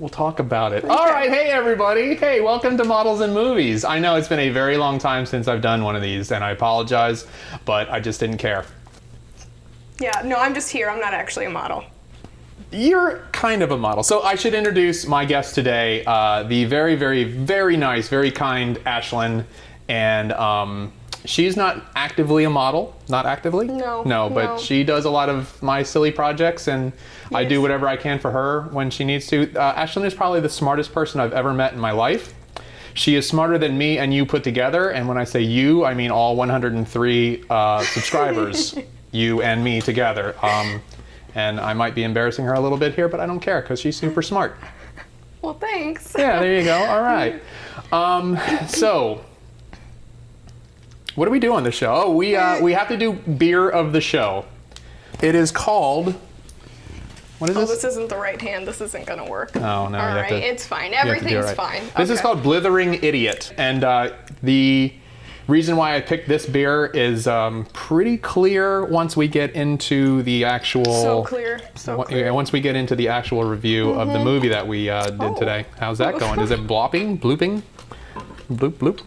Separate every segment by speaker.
Speaker 1: We'll talk about it. Okay. All right, hey everybody. Hey, welcome to Models and Movies. I know it's been a very long time since I've done one of these, and I apologize, but I just didn't care.
Speaker 2: Yeah, no, I'm just here. I'm not actually a model.
Speaker 1: You're kind of a model. So I should introduce my guest today, the very, very, very nice, very kind Ashelyn, and she's not actively a model. Not actively?
Speaker 2: No,
Speaker 1: but she does a lot of my silly projects, and yes. I do whatever I can for her when she needs to. Ashelyn is probably the smartest person I've ever met in my life. She is smarter than me and you put together, and when I say you, I mean all 103 subscribers, you and me together. And I might be embarrassing her a little bit here, but I don't care because she's super smart.
Speaker 2: Well, thanks.
Speaker 1: Yeah, there you go. All right. So, what do we do on the show? Oh, we have to do beer of the show. It is called. What is this?
Speaker 2: Oh, this isn't the right hand. This isn't gonna work.
Speaker 1: Oh no.
Speaker 2: All right, it's fine. Everything's fine.
Speaker 1: This is called Blithering Idiot, and the reason why I picked this beer is pretty clear once we get into the actual.
Speaker 2: So clear.
Speaker 1: Once we get into the actual review of the movie that we did today. How's that going? Is it blooping? Blooping? Bloop bloop.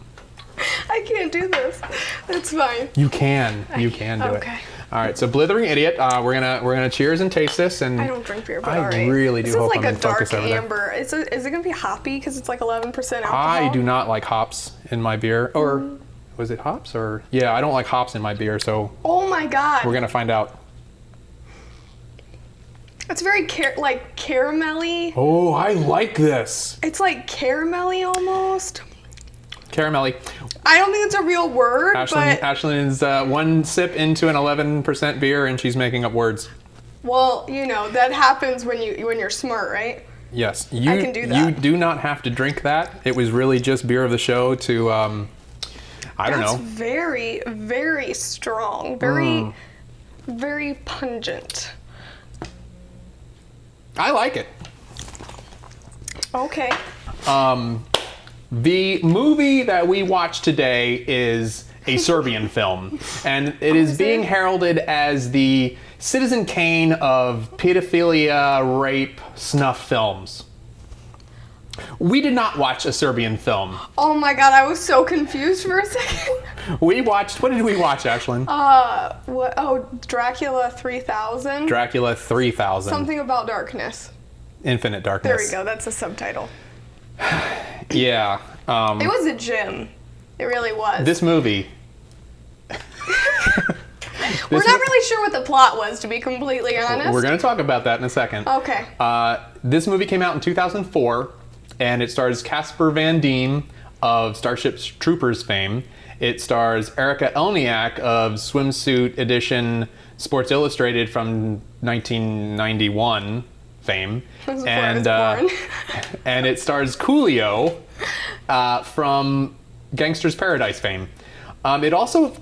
Speaker 2: I can't do this. It's fine.
Speaker 1: You can. You can do it.
Speaker 2: Okay.
Speaker 1: All right. So Blithering Idiot. We're gonna cheers and taste this. And
Speaker 2: I don't drink beer, but
Speaker 1: I really do hope I'm in focus over there.
Speaker 2: This is like a dark amber. Is it gonna be hoppy because it's like 11% alcohol?
Speaker 1: I do not like hops in my beer. Or was it hops? Or yeah, I don't like hops in my beer. So.
Speaker 2: Oh my God.
Speaker 1: We're gonna find out.
Speaker 2: It's very caramelly.
Speaker 1: Oh, I like this.
Speaker 2: It's like caramelly almost.
Speaker 1: Caramelly.
Speaker 2: I don't think it's a real word, but
Speaker 1: Ashelyn's one sip into an 11% beer, and she's making up words.
Speaker 2: Well, you know that happens when you're smart, right?
Speaker 1: Yes,
Speaker 2: I can do that.
Speaker 1: You do not have to drink that. It was really just beer of the show to, I don't know.
Speaker 2: That's very, very strong. Very, very pungent.
Speaker 1: I like it.
Speaker 2: Okay.
Speaker 1: The movie that we watched today is a Serbian film, and it is being heralded as the Citizen Kane of pedophilia, rape, snuff films. We did not watch a Serbian film.
Speaker 2: Oh my God, I was so confused for a second.
Speaker 1: We watched, what did we watch, Ashelyn?
Speaker 2: What? Oh, Dracula 3000.
Speaker 1: Dracula 3000.
Speaker 2: Something about darkness.
Speaker 1: Infinite Darkness.
Speaker 2: There we go, that's a subtitle.
Speaker 1: Yeah.
Speaker 2: It was a gem. It really was.
Speaker 1: This movie.
Speaker 2: We're not really sure what the plot was, to be completely honest.
Speaker 1: We're going to talk about that in a second.
Speaker 2: Okay.
Speaker 1: This movie came out in 2004, and it stars Casper Van Dien of Starship Troopers fame. It stars Erica Elniak of Swimsuit Edition Sports Illustrated from 1991 fame. And and it stars Coolio from Gangster's Paradise fame. It also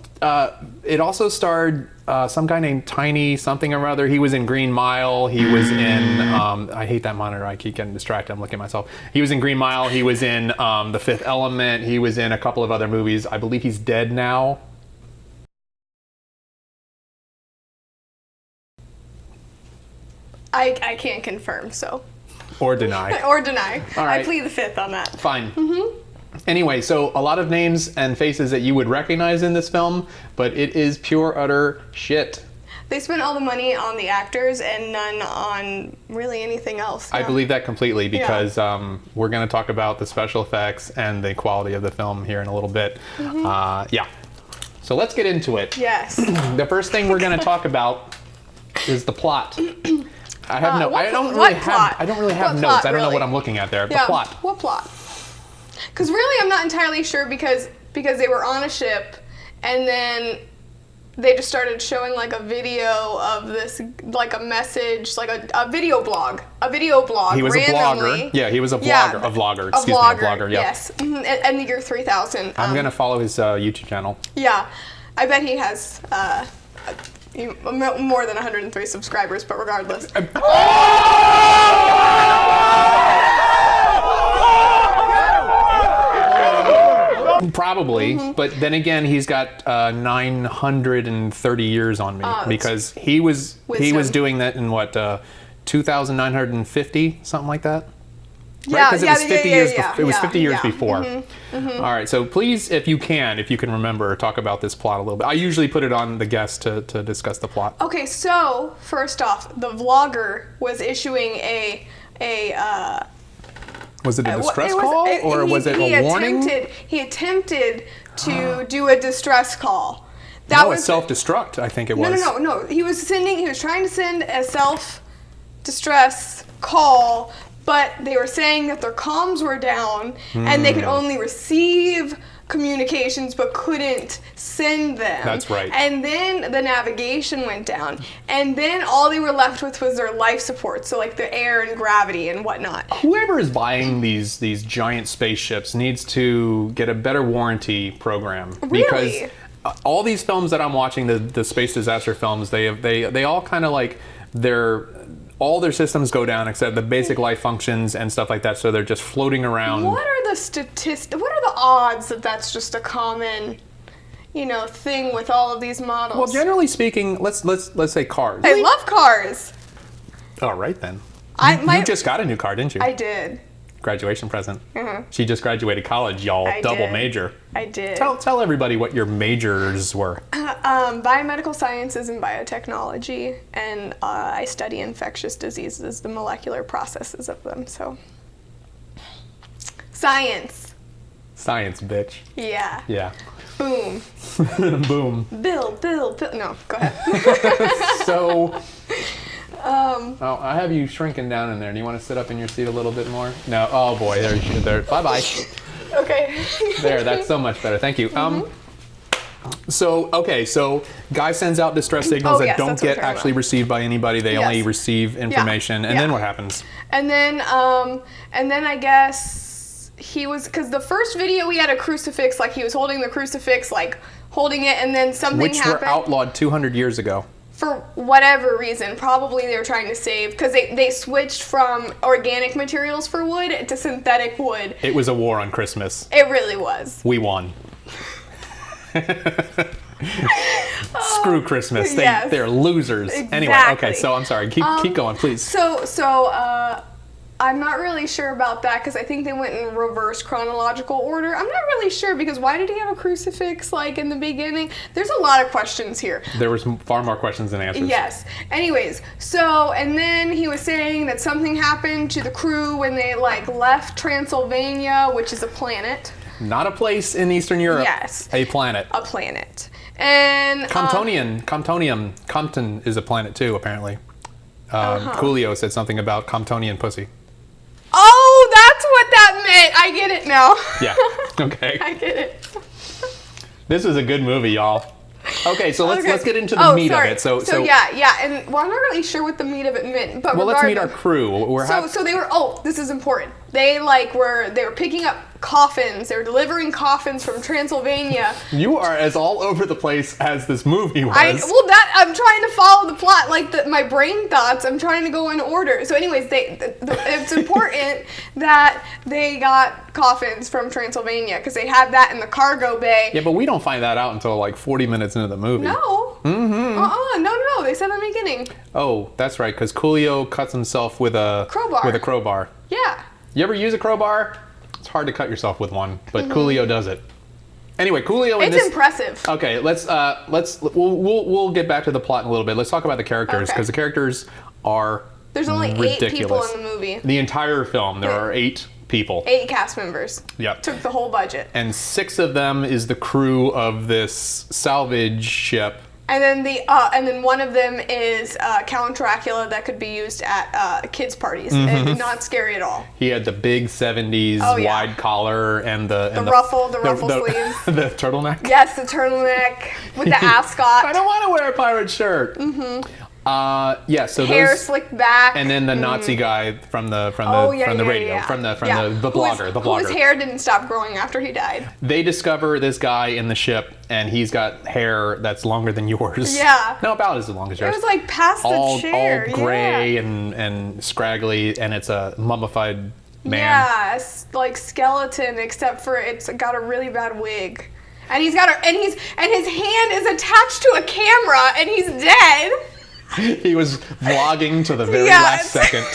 Speaker 1: starred some guy named Tiny something or other. He was in Green Mile. He was in I hate that monitor. I keep getting distracted. I'm looking at myself. He was in Green Mile. He was in The Fifth Element. He was in a couple of other movies. I believe he's dead now.
Speaker 2: I can't confirm, so.
Speaker 1: Or deny.
Speaker 2: Or deny.
Speaker 1: All right.
Speaker 2: I plead the fifth on that.
Speaker 1: Fine. Anyway, so a lot of names and faces that you would recognize in this film, but it is pure, utter shit.
Speaker 2: They spent all the money on the actors and none on really anything else.
Speaker 1: I believe that completely because we're going to talk about the special effects and the quality of the film here in a little bit. Yeah. So let's get into it.
Speaker 2: Yes.
Speaker 1: The first thing we're going to talk about is the plot. I have no. I don't really have notes. I don't know what I'm looking at there. The plot.
Speaker 2: What plot? Because really, I'm not entirely sure because they were on a ship, and then they just started showing like a video of this, like a message, like a video blog. He was randomly.
Speaker 1: A blogger. Yeah, he was a vlogger. A vlogger. Excuse me, a vlogger. Yeah.
Speaker 2: Yes. And the year 3000.
Speaker 1: I'm gonna follow his YouTube channel.
Speaker 2: Yeah, I bet he has. More than 103 subscribers, but regardless.
Speaker 1: Probably, but then again, he's got 930 years on me because he was doing that in what 2,950, something like that. right? Because it was 50 years. It was
Speaker 2: yeah,
Speaker 1: 50 years
Speaker 2: yeah.
Speaker 1: before. All right. So please, if you can remember, talk about this plot a little bit. I usually put it on the guest to discuss the plot.
Speaker 2: Okay, so first off, the vlogger was issuing a
Speaker 1: Was it a distress call, or was it a warning?
Speaker 2: He attempted to do a distress call.
Speaker 1: That was self-destruct, I think it was.
Speaker 2: No. He was trying to send a self-distress call, but they were saying that their comms were down and they could only receive communications but couldn't send them.
Speaker 1: That's right.
Speaker 2: And then the navigation went down, and then all they were left with was their life support, so like the air and gravity and whatnot.
Speaker 1: Whoever is buying these giant spaceships needs to get a better warranty program.
Speaker 2: Really?
Speaker 1: Because all these films that I'm watching, the space disaster films, they all kind of like all their systems go down except the basic life functions and stuff like that, so they're just floating around.
Speaker 2: What are the what are the odds that that's just a common, thing with all of these models?
Speaker 1: Well, generally speaking, let's say cars.
Speaker 2: I love cars.
Speaker 1: All right then. You just got a new car, didn't you?
Speaker 2: I did.
Speaker 1: Graduation present. She just graduated college, y'all. Double major.
Speaker 2: I did.
Speaker 1: Tell everybody what your majors were.
Speaker 2: Biomedical sciences and biotechnology, and I study infectious diseases, the molecular processes of them. So, science.
Speaker 1: Science, bitch.
Speaker 2: Yeah.
Speaker 1: Yeah.
Speaker 2: Boom.
Speaker 1: Boom.
Speaker 2: Bill. No, go ahead.
Speaker 1: So. I have you shrinking down in there. Do you want to sit up in your seat a little bit more? No. Oh boy, there. Bye.
Speaker 2: Okay.
Speaker 1: There. That's so much better. Thank you. So guy sends out distress signals that don't get actually received by anybody. They only receive information, and then what happens?
Speaker 2: And then I guess he was, because the first video he had a crucifix, like he was holding the crucifix, like holding it, and then something happened.
Speaker 1: Which were outlawed 200 years ago.
Speaker 2: For whatever reason, probably they were trying to save, because they switched from organic materials for wood to synthetic wood.
Speaker 1: It was a war on Christmas.
Speaker 2: It really was.
Speaker 1: We won. Screw Christmas. They're losers.
Speaker 2: Exactly.
Speaker 1: Anyway, okay, so I'm sorry. Keep going, please.
Speaker 2: So I'm not really sure about that, because I think they went in reverse chronological order. I'm not really sure, because why did he have a crucifix like in the beginning? There's a lot of questions here.
Speaker 1: There was far more questions than answers.
Speaker 2: Yes. Anyways, and then he was saying that something happened to the crew when they like left Transylvania, which is a planet.
Speaker 1: Not a place in Eastern Europe.
Speaker 2: Yes.
Speaker 1: A planet.
Speaker 2: A planet. And
Speaker 1: Compton is a planet too, apparently. Coolio said something about Comptonian pussy.
Speaker 2: Oh, that's what that meant. I get it now.
Speaker 1: Yeah. Okay.
Speaker 2: I get it.
Speaker 1: This is a good movie, y'all. Okay, so let's get into the meat of it. So
Speaker 2: yeah, and well, I'm not really sure what the meat of it meant, but
Speaker 1: let's meet our crew.
Speaker 2: So they were. Oh, this is important. They were picking up coffins. They were delivering coffins from Transylvania.
Speaker 1: You are as all over the place as this movie was.
Speaker 2: I'm trying to follow the plot, my brain thoughts. I'm trying to go in order. So, anyways, it's important that they got coffins from Transylvania, because they had that in the cargo bay.
Speaker 1: Yeah, but we don't find that out until like 40 minutes into the movie.
Speaker 2: No. Mm-hmm. No. They said in the beginning.
Speaker 1: Oh, that's right, because Coolio cuts himself with a crowbar.
Speaker 2: Yeah.
Speaker 1: You ever use a crowbar? It's hard to cut yourself with one, but Coolio does it. Anyway, Coolio.
Speaker 2: It's impressive.
Speaker 1: Okay, we'll get back to the plot in a little bit. Let's talk about the characters, because the characters are
Speaker 2: There's only
Speaker 1: ridiculous.
Speaker 2: 8 people in the movie.
Speaker 1: The entire film, there are 8 people.
Speaker 2: 8 cast members.
Speaker 1: Yep.
Speaker 2: Took the whole budget.
Speaker 1: And 6 of them is the crew of this salvage ship.
Speaker 2: And then one of them is Count Dracula that could be used at kids' parties, and not scary at all.
Speaker 1: He had the big 70s wide collar and the
Speaker 2: ruffle sleeves.
Speaker 1: The turtleneck.
Speaker 2: Yes, the turtleneck with the ascot.
Speaker 1: I don't want to wear a pirate shirt. So
Speaker 2: hair slicked back,
Speaker 1: and then the Nazi guy from the radio, from the blogger,
Speaker 2: whose hair didn't stop growing after he died.
Speaker 1: They discover this guy in the ship, and he's got hair that's longer than yours.
Speaker 2: Yeah,
Speaker 1: no, about as long as yours.
Speaker 2: It was like past the chair,
Speaker 1: all gray and scraggly, and it's a mummified man.
Speaker 2: Yeah, like skeleton, except for it's got a really bad wig, and his hand is attached to a camera, and he's dead.
Speaker 1: He was vlogging to the very last second.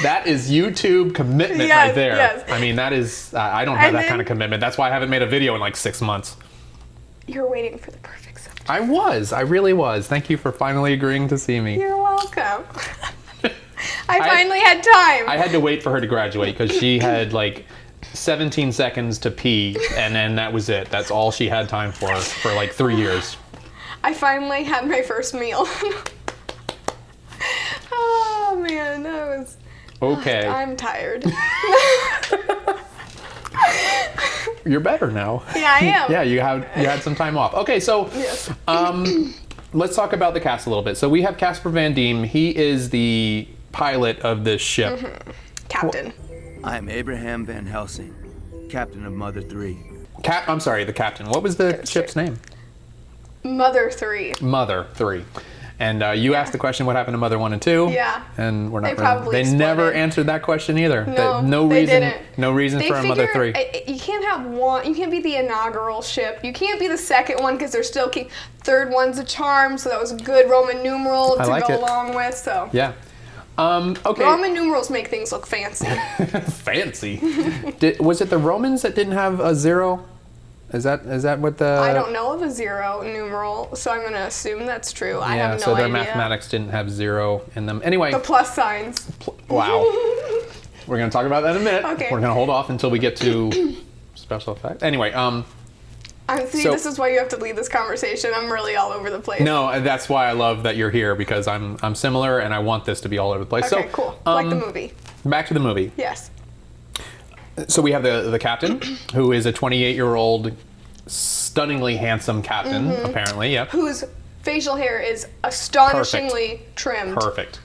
Speaker 1: That is YouTube commitment
Speaker 2: Yes,
Speaker 1: right there.
Speaker 2: yes.
Speaker 1: I mean, that is, I don't have
Speaker 2: And
Speaker 1: that
Speaker 2: then-
Speaker 1: kind of commitment. That's why I haven't made a video in like 6 months.
Speaker 2: You're waiting for the perfect subject.
Speaker 1: I really was. Thank you for finally agreeing to see me.
Speaker 2: You're welcome. I finally had time.
Speaker 1: I had to wait for her to graduate because she had like 17 seconds to pee, and then that was it. That's all she had time for like 3 years.
Speaker 2: I finally had my first meal. Oh man, that was.
Speaker 1: Okay.
Speaker 2: I'm tired.
Speaker 1: You're better now.
Speaker 2: Yeah, I am.
Speaker 1: Yeah, you had some time off. Okay, so
Speaker 2: Yes.
Speaker 1: let's talk about the cast a little bit. So we have Casper Van Diem. He is the pilot of this ship.
Speaker 2: Mm-hmm. Captain.
Speaker 3: I'm Abraham Van Helsing, captain of Mother 3.
Speaker 1: I'm sorry, the captain. What was the ship's name?
Speaker 2: Mother 3.
Speaker 1: Mother 3. And you asked the question, what happened to Mother 1 and 2?
Speaker 2: Yeah.
Speaker 1: And we're not.
Speaker 2: They probably
Speaker 1: They
Speaker 2: split
Speaker 1: never
Speaker 2: it.
Speaker 1: answered that question either.
Speaker 2: No,
Speaker 1: reason.
Speaker 2: they didn't.
Speaker 1: No reason for a Mother 3.
Speaker 2: You can't have one. You can't be the inaugural ship. You can't be the second one because they're still third one's a charm. So that was a good Roman numeral to
Speaker 1: like
Speaker 2: go
Speaker 1: it.
Speaker 2: along with. So
Speaker 1: Yeah. Okay.
Speaker 2: Roman numerals make things look fancy.
Speaker 1: Fancy. Was it the Romans that didn't have a 0? Is that what the?
Speaker 2: I don't know of a 0 numeral, so I'm gonna assume that's true. I
Speaker 1: Yeah,
Speaker 2: have no
Speaker 1: so their
Speaker 2: idea.
Speaker 1: mathematics didn't have 0 in them. Anyway.
Speaker 2: The plus signs.
Speaker 1: Wow. We're going to talk about that in a minute.
Speaker 2: Okay.
Speaker 1: We're going to hold off until we get to special effects. Anyway,
Speaker 2: See,
Speaker 1: So-
Speaker 2: this is why you have to lead this conversation. I'm really all over the place.
Speaker 1: no, that's why I love that you're here because I'm similar and I want this to be all over the place.
Speaker 2: Okay,
Speaker 1: So,
Speaker 2: cool. Like the movie.
Speaker 1: Back to the movie.
Speaker 2: Yes.
Speaker 1: So we have the captain, who is a 28-year-old, stunningly handsome captain,
Speaker 2: Mm-hmm.
Speaker 1: apparently. Yep.
Speaker 2: Whose facial hair is astonishingly trimmed.
Speaker 1: Perfect.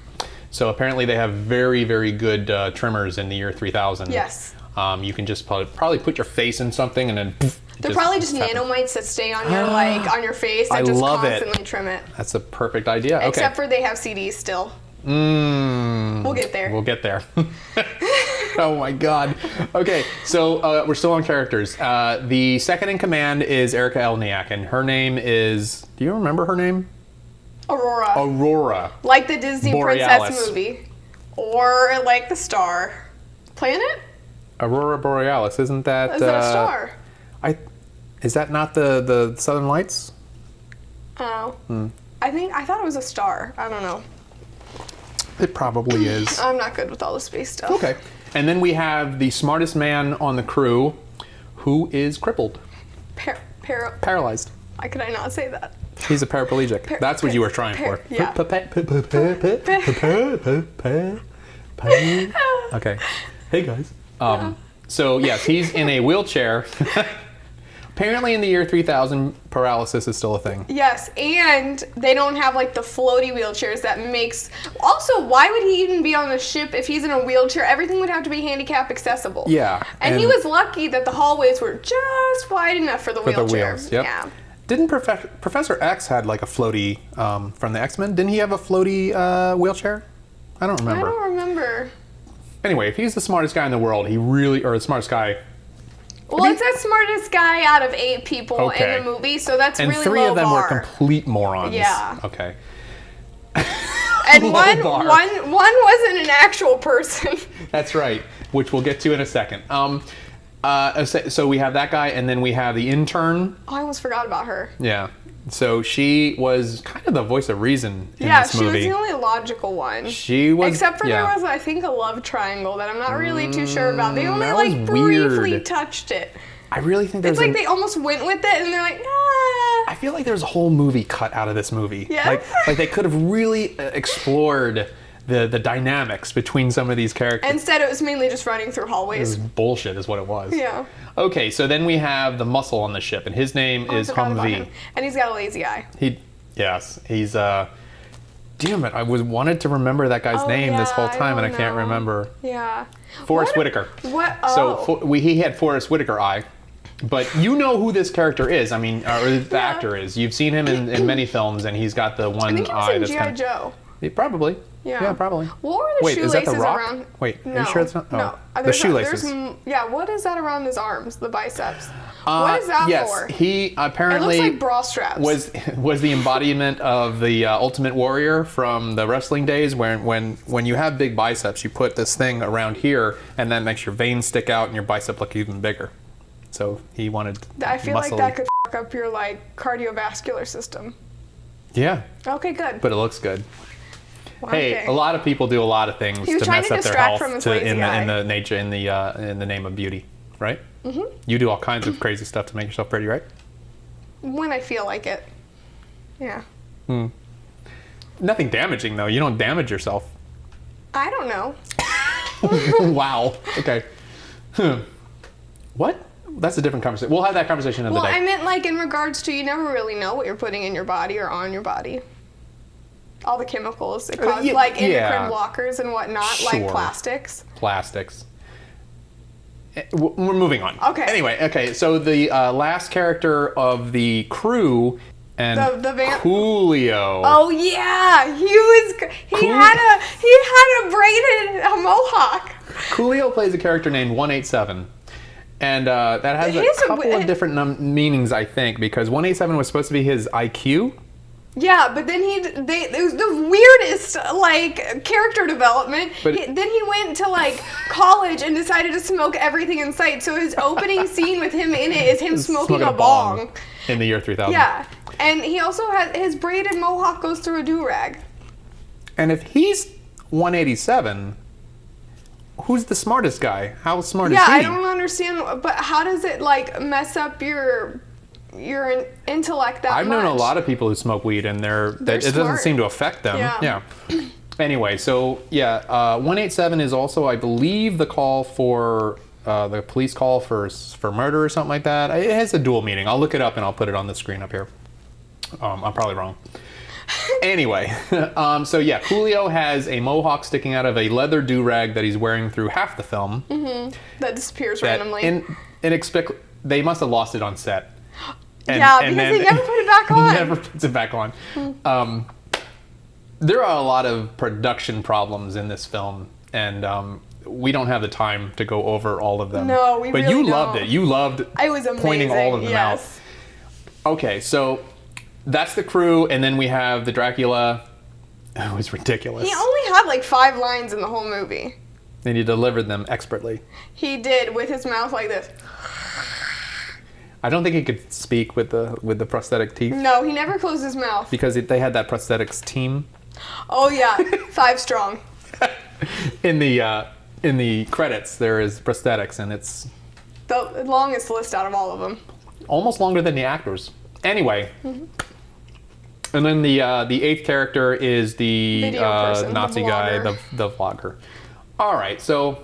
Speaker 1: So apparently they have very, very good trimmers in the year 3000.
Speaker 2: Yes.
Speaker 1: You can just probably put your face in something and then. Poof, it
Speaker 2: They're probably just
Speaker 1: happens.
Speaker 2: nanomites that stay on your on your face and
Speaker 1: I
Speaker 2: just
Speaker 1: love it.
Speaker 2: constantly trim it.
Speaker 1: That's a perfect idea. Okay.
Speaker 2: Except for they have CDs still. We'll get there.
Speaker 1: We'll get there. Oh my God. Okay, so we're still on characters. The second in command is Erica Elniak, and her name is. Do you remember her name?
Speaker 2: Aurora.
Speaker 1: Aurora.
Speaker 2: Like the Disney
Speaker 1: Borealis.
Speaker 2: princess movie. Or like the star. Planet?
Speaker 1: Aurora Borealis, isn't that?
Speaker 2: Is that a star?
Speaker 1: Is that not the Southern Lights?
Speaker 2: Oh. I thought it was a star. I don't know.
Speaker 1: It probably is.
Speaker 2: I'm not good with all the space stuff.
Speaker 1: Okay. And then we have the smartest man on the crew, who is crippled, paralyzed.
Speaker 2: Why could I not say that?
Speaker 1: He's a paraplegic. That's what you were trying for.
Speaker 2: Yeah.
Speaker 1: Okay. Hey guys. So yes, he's in a wheelchair. Apparently in the year 3000, paralysis is still a thing.
Speaker 2: Yes, and they don't have like the floaty wheelchairs that makes. Also, why would he even be on the ship if he's in a wheelchair? Everything would have to be handicap accessible.
Speaker 1: Yeah.
Speaker 2: And he was lucky that the hallways were just wide enough for the
Speaker 1: For the
Speaker 2: wheelchair.
Speaker 1: wheels, yep.
Speaker 2: Yeah.
Speaker 1: Didn't Professor X had like a floaty from the X-Men? Didn't he have a floaty wheelchair? I don't
Speaker 2: I
Speaker 1: remember.
Speaker 2: don't remember.
Speaker 1: Anyway, if he's the smartest guy in the world, or the smartest guy.
Speaker 2: Well, it's the smartest guy out of 8 people
Speaker 1: Okay.
Speaker 2: in the movie, so that's
Speaker 1: And
Speaker 2: really
Speaker 1: 3
Speaker 2: low
Speaker 1: of them
Speaker 2: bar.
Speaker 1: were complete morons.
Speaker 2: Yeah.
Speaker 1: Okay.
Speaker 2: And
Speaker 1: low
Speaker 2: one
Speaker 1: bar.
Speaker 2: wasn't an actual person.
Speaker 1: That's right, which we'll get to in a second. So we have that guy, and then we have the intern.
Speaker 2: Oh, I almost forgot about her.
Speaker 1: Yeah. So she was kind of the voice of reason in
Speaker 2: Yeah,
Speaker 1: this
Speaker 2: she was
Speaker 1: movie.
Speaker 2: the only logical one.
Speaker 1: She was.
Speaker 2: Except for
Speaker 1: yeah.
Speaker 2: there was, I think, a love triangle that I'm not really too sure about. They only
Speaker 1: that
Speaker 2: like
Speaker 1: was
Speaker 2: briefly
Speaker 1: weird.
Speaker 2: touched it.
Speaker 1: I really think there's
Speaker 2: It's like they almost went with it, and they're like, ah.
Speaker 1: I feel like there's a whole movie cut out of this movie.
Speaker 2: Yeah?
Speaker 1: Like they could have really explored the dynamics between some of these characters.
Speaker 2: Instead, it was mainly just running through
Speaker 1: It
Speaker 2: hallways.
Speaker 1: was bullshit is what it was.
Speaker 2: Yeah.
Speaker 1: Okay, so then we have the muscle on the ship, and his name
Speaker 2: I
Speaker 1: is
Speaker 2: forgot about
Speaker 1: Humvee.
Speaker 2: him. And he's got a lazy eye.
Speaker 1: He's damn it, I wanted to remember that guy's
Speaker 2: Oh,
Speaker 1: name this
Speaker 2: yeah,
Speaker 1: whole
Speaker 2: I
Speaker 1: time, and I
Speaker 2: don't
Speaker 1: can't
Speaker 2: know.
Speaker 1: remember.
Speaker 2: Yeah.
Speaker 1: Forrest
Speaker 2: What-
Speaker 1: Whitaker.
Speaker 2: What?
Speaker 1: So
Speaker 2: Oh.
Speaker 1: he had Forrest Whitaker eye, but you know who this character is. I mean, or the
Speaker 2: Yeah.
Speaker 1: actor is. You've seen him in many films, and he's got the
Speaker 2: I
Speaker 1: one
Speaker 2: think he was
Speaker 1: eye
Speaker 2: in
Speaker 1: that's
Speaker 2: G.I.
Speaker 1: kind
Speaker 2: Joe.
Speaker 1: of probably.
Speaker 2: Yeah.
Speaker 1: probably.
Speaker 2: What were the
Speaker 1: Wait, is that
Speaker 2: shoelaces
Speaker 1: the Rock?
Speaker 2: around?
Speaker 1: Wait, are
Speaker 2: No.
Speaker 1: you sure it's not? Oh,
Speaker 2: No.
Speaker 1: the shoelaces.
Speaker 2: What is that around his arms? The biceps. What is that
Speaker 1: yes,
Speaker 2: for?
Speaker 1: he
Speaker 2: It
Speaker 1: apparently
Speaker 2: looks like bra straps.
Speaker 1: was the embodiment of the Ultimate Warrior from the wrestling days, where when you have big biceps, you put this thing around here, and that makes your veins stick out and your bicep look even bigger. So he wanted.
Speaker 2: I feel like
Speaker 1: muscly.
Speaker 2: that could f up your like cardiovascular system.
Speaker 1: Yeah,
Speaker 2: Okay, good.
Speaker 1: but it looks good.
Speaker 2: Well,
Speaker 1: Hey,
Speaker 2: okay.
Speaker 1: a lot of people do a lot of things
Speaker 2: He was
Speaker 1: to
Speaker 2: trying
Speaker 1: mess
Speaker 2: to
Speaker 1: up their
Speaker 2: distract
Speaker 1: health
Speaker 2: from his lazy
Speaker 1: in
Speaker 2: eye.
Speaker 1: the nature in the name of beauty, right? Mm-hmm. You do all kinds of crazy stuff to make yourself pretty, right?
Speaker 2: When I feel like it. Yeah.
Speaker 1: Nothing damaging though. You don't damage yourself.
Speaker 2: I don't know.
Speaker 1: Wow. Okay. What? That's a different conversation. We'll have that conversation another
Speaker 2: Well,
Speaker 1: day.
Speaker 2: I meant like in regards to you never really know what you're putting in your body or on your body. All the chemicals it causes,
Speaker 1: yeah,
Speaker 2: like endocrine
Speaker 1: yeah.
Speaker 2: blockers and whatnot, like
Speaker 1: Sure.
Speaker 2: plastics.
Speaker 1: Plastics. We're moving on.
Speaker 2: Okay.
Speaker 1: Anyway, okay. So the last character of the crew and
Speaker 2: The
Speaker 1: Coolio.
Speaker 2: Oh yeah, he had a braided mohawk.
Speaker 1: Coolio plays a character named 187. And that has
Speaker 2: His-
Speaker 1: a couple of different meanings, I think, because 187 was supposed to be his IQ.
Speaker 2: Yeah, but then it was the weirdest like character development.
Speaker 1: But-
Speaker 2: Then he went to like college and decided to smoke everything in sight. So his opening scene with him in it is him smoking a bong.
Speaker 1: in the year 3000.
Speaker 2: Yeah, and he also has his braided mohawk goes through a do-rag.
Speaker 1: And if he's 187, who's the smartest guy? How smart is
Speaker 2: Yeah,
Speaker 1: he?
Speaker 2: I don't understand, but how does it like mess up your intellect that
Speaker 1: I've
Speaker 2: much?
Speaker 1: known a lot of people who smoke weed, and it doesn't
Speaker 2: smart.
Speaker 1: seem to affect them.
Speaker 2: Yeah.
Speaker 1: Anyway, so yeah, 187 is also, I believe, the call for the police call for murder or something like that. It has a dual meaning. I'll look it up and I'll put it on the screen up here. I'm probably wrong. Anyway, so yeah, Coolio has a mohawk sticking out of a leather do-rag that he's wearing through half the film.
Speaker 2: That disappears
Speaker 1: That
Speaker 2: randomly.
Speaker 1: inexplicable. They must have lost it on set.
Speaker 2: Yeah, because they never put it back on.
Speaker 1: Never puts it back on. There are a lot of production problems in this film, and we don't have the time to go over all of them.
Speaker 2: No, we
Speaker 1: But
Speaker 2: really
Speaker 1: you loved
Speaker 2: don't.
Speaker 1: it. You loved
Speaker 2: It was amazing.
Speaker 1: pointing all of them
Speaker 2: yes.
Speaker 1: out. Okay, so that's the crew, and then we have the Dracula. It was ridiculous.
Speaker 2: He only had like 5 lines in the whole movie.
Speaker 1: And he delivered them expertly.
Speaker 2: He did with his mouth like this.
Speaker 1: I don't think he could speak with the prosthetic teeth
Speaker 2: No, he never closed his mouth.
Speaker 1: because they had that prosthetics team
Speaker 2: Oh yeah, 5 strong.
Speaker 1: in the credits. There is prosthetics, and it's
Speaker 2: The longest list out of all of them.
Speaker 1: almost longer than the actors. Anyway, and then the 8th character is the
Speaker 2: Video person, the
Speaker 1: Nazi guy,
Speaker 2: vlogger.
Speaker 1: the vlogger. All right, so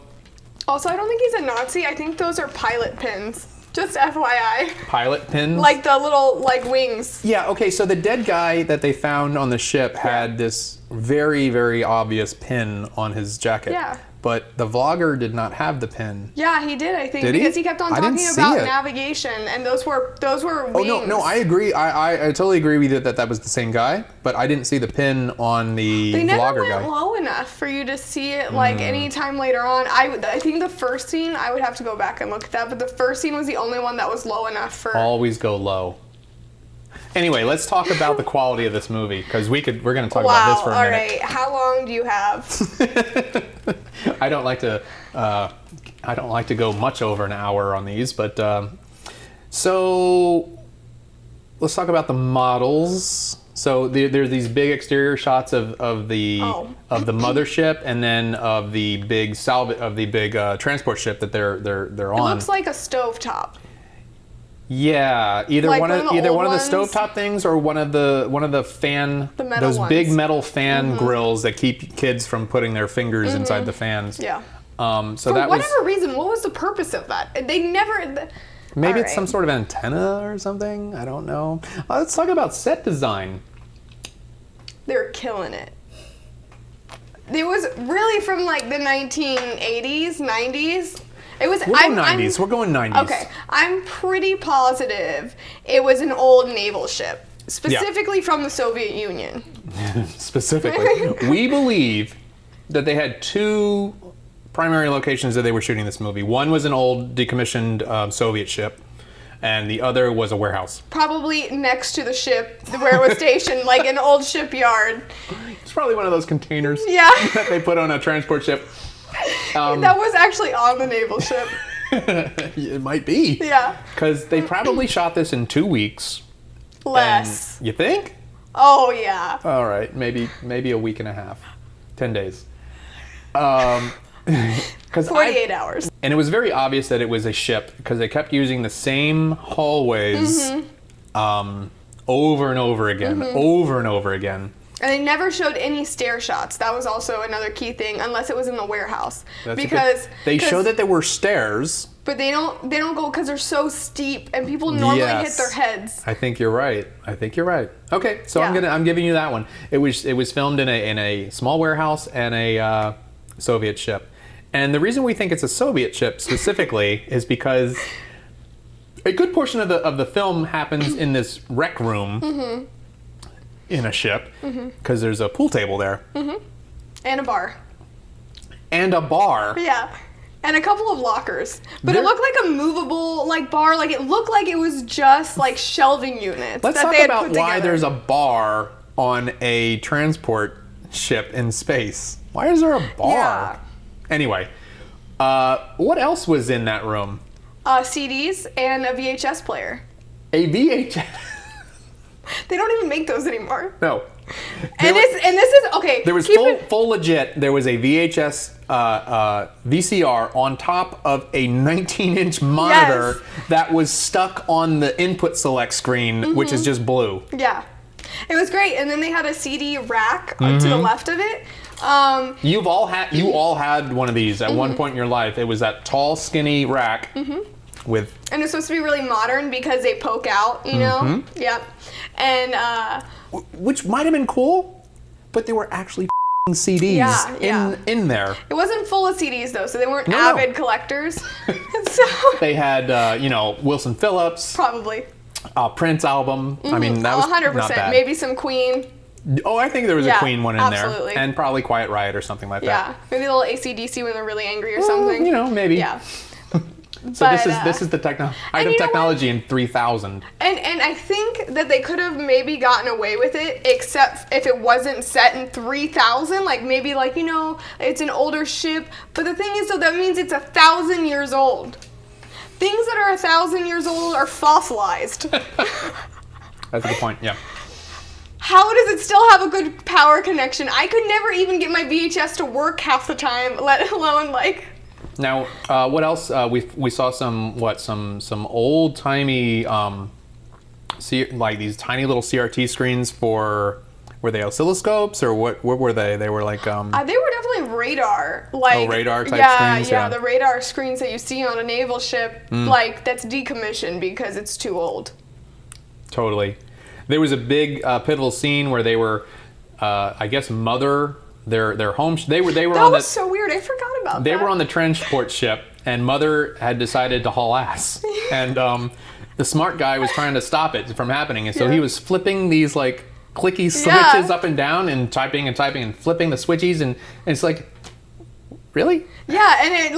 Speaker 2: Also, I don't think he's a Nazi. I think those are pilot pins. Just FYI.
Speaker 1: pilot pins.
Speaker 2: Like the little like wings.
Speaker 1: Yeah, okay, so the dead guy that they found on the ship had this very, very obvious pin on his jacket.
Speaker 2: Yeah.
Speaker 1: But the vlogger did not have the pin.
Speaker 2: Yeah, he did, I think.
Speaker 1: Did he?
Speaker 2: Because he kept on
Speaker 1: I didn't
Speaker 2: talking
Speaker 1: see
Speaker 2: about
Speaker 1: it.
Speaker 2: navigation, and those were
Speaker 1: Oh,
Speaker 2: wings.
Speaker 1: no, I agree. I totally agree with you that was the same guy, but I didn't see the pin on the
Speaker 2: They never
Speaker 1: vlogger
Speaker 2: went
Speaker 1: guy.
Speaker 2: low enough for you to see it like any time later on. I think the first scene, I would have to go back and look at that, but the first scene was the only one that was low enough for...
Speaker 1: Always go low. Anyway, let's talk about the quality of this movie, because we're going to talk about this
Speaker 2: Wow,
Speaker 1: for a
Speaker 2: all
Speaker 1: minute.
Speaker 2: right. How long do you have?
Speaker 1: I don't like to go much over an hour on these, but so let's talk about the models. So there's these big exterior shots of the mothership, and then of the big transport ship that they're
Speaker 2: It
Speaker 1: on.
Speaker 2: looks like a stovetop.
Speaker 1: Yeah, either
Speaker 2: Like
Speaker 1: one of
Speaker 2: one of the old ones?
Speaker 1: stovetop things, or one of the fan,
Speaker 2: The metal
Speaker 1: those
Speaker 2: ones.
Speaker 1: big metal fan grills that keep kids from putting their fingers inside the fans.
Speaker 2: Yeah.
Speaker 1: So
Speaker 2: For
Speaker 1: that was
Speaker 2: whatever reason, what was the purpose of that? They never...
Speaker 1: maybe
Speaker 2: All
Speaker 1: it's some
Speaker 2: right.
Speaker 1: sort of antenna or something. I don't know. Let's talk about set design.
Speaker 2: They're killing it. It was really from like the 1980s, 90s. It was.
Speaker 1: We're going 90s. We're going 90s.
Speaker 2: Okay, I'm pretty positive it was an old naval ship. specifically from the Soviet Union.
Speaker 1: Specifically. We believe that they had two primary locations that they were shooting this movie. One was an old decommissioned Soviet ship, and the other was a warehouse.
Speaker 2: Probably next to the ship where it was stationed, like an old shipyard.
Speaker 1: It's probably one of those containers that they put on a transport ship.
Speaker 2: That was actually on the naval ship.
Speaker 1: It might be.
Speaker 2: Yeah.
Speaker 1: Because they probably shot this in 2 weeks.
Speaker 2: Less.
Speaker 1: And you think?
Speaker 2: Oh, yeah.
Speaker 1: All right, maybe a week and a half, 10 days.
Speaker 2: 48 hours.
Speaker 1: And it was very obvious that it was a ship because they kept using the same hallways over and over again, over and over again.
Speaker 2: And they never showed any stair shots. That was also another key thing, unless it was in the warehouse.
Speaker 1: They show that there were stairs,
Speaker 2: but they don't go because they're so steep, and people normally hit their heads.
Speaker 1: I think you're right. Okay, so I'm giving you that one. It was filmed in a small warehouse and a Soviet ship, and the reason we think it's a Soviet ship specifically is because a good portion of the film happens in this rec room. In a ship, because there's a pool table there.
Speaker 2: And a bar. Yeah. And a couple of lockers. But it looked like a movable bar. Like it looked like it was just like shelving units.
Speaker 1: Let's
Speaker 2: that
Speaker 1: talk
Speaker 2: they had
Speaker 1: about
Speaker 2: put
Speaker 1: why
Speaker 2: together.
Speaker 1: there's a bar on a transport ship in space. Why is there a bar?
Speaker 2: Yeah.
Speaker 1: Anyway, what else was in that room?
Speaker 2: CDs and a VHS player.
Speaker 1: A VHS.
Speaker 2: They don't even make those anymore.
Speaker 1: No.
Speaker 2: And this is okay.
Speaker 1: There was full legit. There was a VHS VCR on top of a 19-inch monitor that was stuck on the input select screen, which is just blue.
Speaker 2: Yeah, it was great. And then they had a CD rack to the left of it.
Speaker 1: You all had one of these at one point in your life. It was that tall, skinny rack with. And
Speaker 2: it's supposed to be really modern because they poke out, you know. Yep. And
Speaker 1: which might have been cool, but they were actually CDs in there.
Speaker 2: It wasn't full of CDs though, so they weren't avid collectors. So
Speaker 1: they had Wilson Phillips,
Speaker 2: probably
Speaker 1: Prince album. I mean, that was 100%. Not bad.
Speaker 2: Maybe some Queen.
Speaker 1: Oh, I think there was a Queen one in
Speaker 2: absolutely.
Speaker 1: there, and probably Quiet Riot or something like that.
Speaker 2: Yeah, maybe a little AC/DC when they're really angry or something.
Speaker 1: Maybe.
Speaker 2: Yeah.
Speaker 1: So this is the height of technology in 3000.
Speaker 2: And I think that they could have maybe gotten away with it, except if it wasn't set in 3000, maybe it's an older ship. But the thing is, though, that means it's 1,000 years old. Things that are 1,000 years old are fossilized.
Speaker 1: That's a good point. Yeah.
Speaker 2: How does it still have a good power connection? I could never even get my VHS to work half the time, let alone
Speaker 1: Now, what else? We saw some old timey, these tiny little CRT screens for. Were they oscilloscopes or what were they? They were like.
Speaker 2: They were definitely radar,
Speaker 1: radar type screens.
Speaker 2: Yeah, the radar screens that you see on a naval ship, that's decommissioned because it's too old.
Speaker 1: Totally. There was a big pivotal scene where they were, I guess, their home. They were.
Speaker 2: That
Speaker 1: on
Speaker 2: was so weird. I forgot about that.
Speaker 1: They were on the transport ship, and Mother had decided to haul ass, and the smart guy was trying to stop it from happening, and so he was flipping these clicky switches up and down, and typing and flipping the switchies, and it's like, really?
Speaker 2: Yeah, and it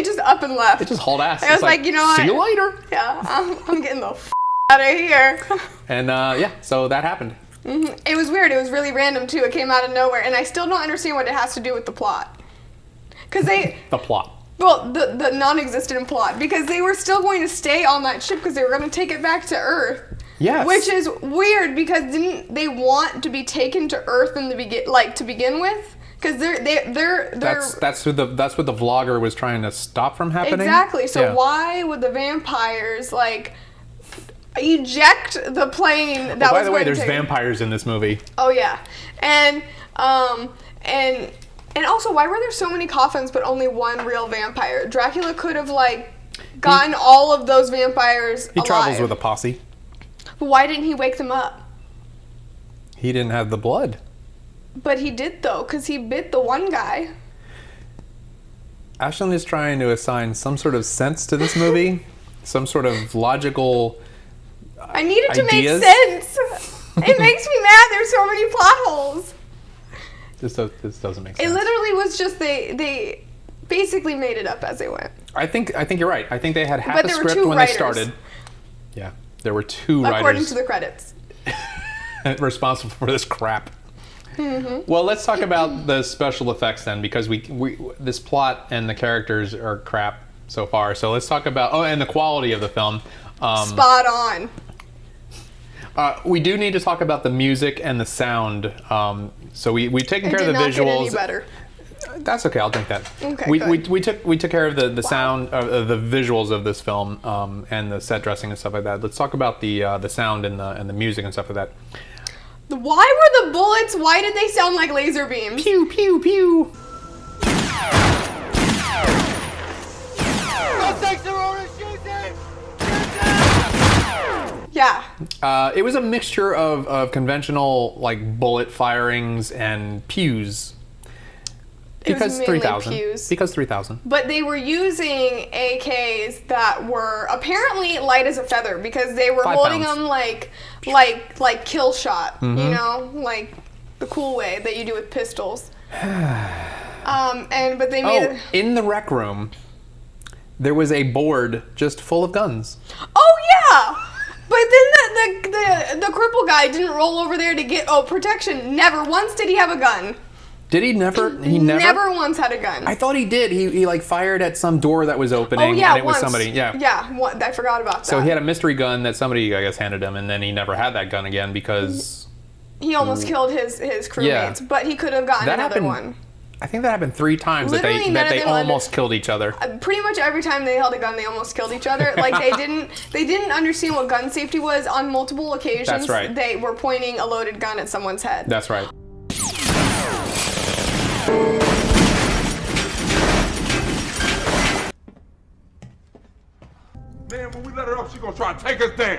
Speaker 2: just up and left.
Speaker 1: It just hauled ass.
Speaker 2: I was like, you know what?
Speaker 1: See you later.
Speaker 2: Yeah, I'm getting the out of here.
Speaker 1: And so that happened.
Speaker 2: It was weird. It was really random too. It came out of nowhere, and I still don't understand what it has to do with the plot. Because
Speaker 1: the plot.
Speaker 2: Well, the non-existent plot, because they were still going to stay on that ship because they were going to take it back to Earth.
Speaker 1: Yes.
Speaker 2: Which is weird because didn't they want to be taken to Earth in the to begin with? Because they're
Speaker 1: that's what the vlogger was trying to stop from happening.
Speaker 2: Exactly. So why would the vampires eject the plane that was
Speaker 1: by the way,
Speaker 2: going
Speaker 1: there's
Speaker 2: to
Speaker 1: vampires in this movie.
Speaker 2: Oh yeah, and also why were there so many coffins but only one real vampire? Dracula could have gotten all of those vampires alive.
Speaker 1: He travels with a posse.
Speaker 2: Why didn't he wake them up?
Speaker 1: He didn't have the blood.
Speaker 2: But he did though, because he bit the one guy.
Speaker 1: Ashelyn is trying to assign some sort of sense to this movie, some sort of logical
Speaker 2: I need it to
Speaker 1: ideas.
Speaker 2: make sense. It makes me mad. There's so many plot holes.
Speaker 1: This doesn't make
Speaker 2: It
Speaker 1: sense.
Speaker 2: literally was just they basically made it up as they went.
Speaker 1: I think you're right. I think they had half
Speaker 2: But
Speaker 1: a
Speaker 2: there were
Speaker 1: script
Speaker 2: two
Speaker 1: when
Speaker 2: writers.
Speaker 1: they started. Yeah, there were two
Speaker 2: According
Speaker 1: writers
Speaker 2: to the credits.
Speaker 1: responsible for this crap.
Speaker 2: Mm-hmm.
Speaker 1: Well, let's talk about the special effects then, because we this plot and the characters are crap so far. So let's talk about and the quality of the film.
Speaker 2: Spot on.
Speaker 1: We do need to talk about the music and the sound. So we've taken
Speaker 2: It
Speaker 1: care of
Speaker 2: did
Speaker 1: the
Speaker 2: not get any
Speaker 1: visuals.
Speaker 2: better.
Speaker 1: That's okay. I'll drink that.
Speaker 2: Okay,
Speaker 1: we took care of the sound of the visuals of this film and the set dressing and stuff like that. Let's talk about the sound and the music and stuff like that.
Speaker 2: Why were the bullets? Why did they sound like laser beams?
Speaker 1: Pew pew pew.
Speaker 2: Yeah.
Speaker 1: It was a mixture of conventional like bullet firings and pews.
Speaker 2: It was
Speaker 1: Because
Speaker 2: mainly
Speaker 1: 3,000.
Speaker 2: pews.
Speaker 1: Because 3,000.
Speaker 2: But they were using AKs that were apparently light as a feather because they were
Speaker 1: 5
Speaker 2: holding
Speaker 1: pounds.
Speaker 2: them like kill shot, you know, like the cool way that you do with pistols. But they made it.
Speaker 1: In the rec room, there was a board just full of guns.
Speaker 2: Oh yeah. But then the cripple guy didn't roll over there to get protection. Never once did he have a gun.
Speaker 1: Did he never? He never.
Speaker 2: Never once had a gun.
Speaker 1: I thought he did. He like fired at some door that was opening,
Speaker 2: yeah,
Speaker 1: and it was
Speaker 2: once.
Speaker 1: somebody. Yeah.
Speaker 2: Yeah, I forgot about that.
Speaker 1: So he had a mystery gun that somebody, I guess, handed him, and then he never had that gun again because
Speaker 2: He almost killed his crewmates,
Speaker 1: Yeah.
Speaker 2: but he could have gotten
Speaker 1: that
Speaker 2: another
Speaker 1: happened.
Speaker 2: one.
Speaker 1: I think that happened 3 times
Speaker 2: Literally none
Speaker 1: that
Speaker 2: of
Speaker 1: they
Speaker 2: them under-
Speaker 1: almost killed each other.
Speaker 2: Pretty much every time they held a gun, they almost killed each other. Like they didn't understand what gun safety was. On multiple occasions,
Speaker 1: That's right.
Speaker 2: They were pointing a loaded gun at someone's head.
Speaker 1: That's right.
Speaker 4: Man, when we let her up, she gonna try to take us down.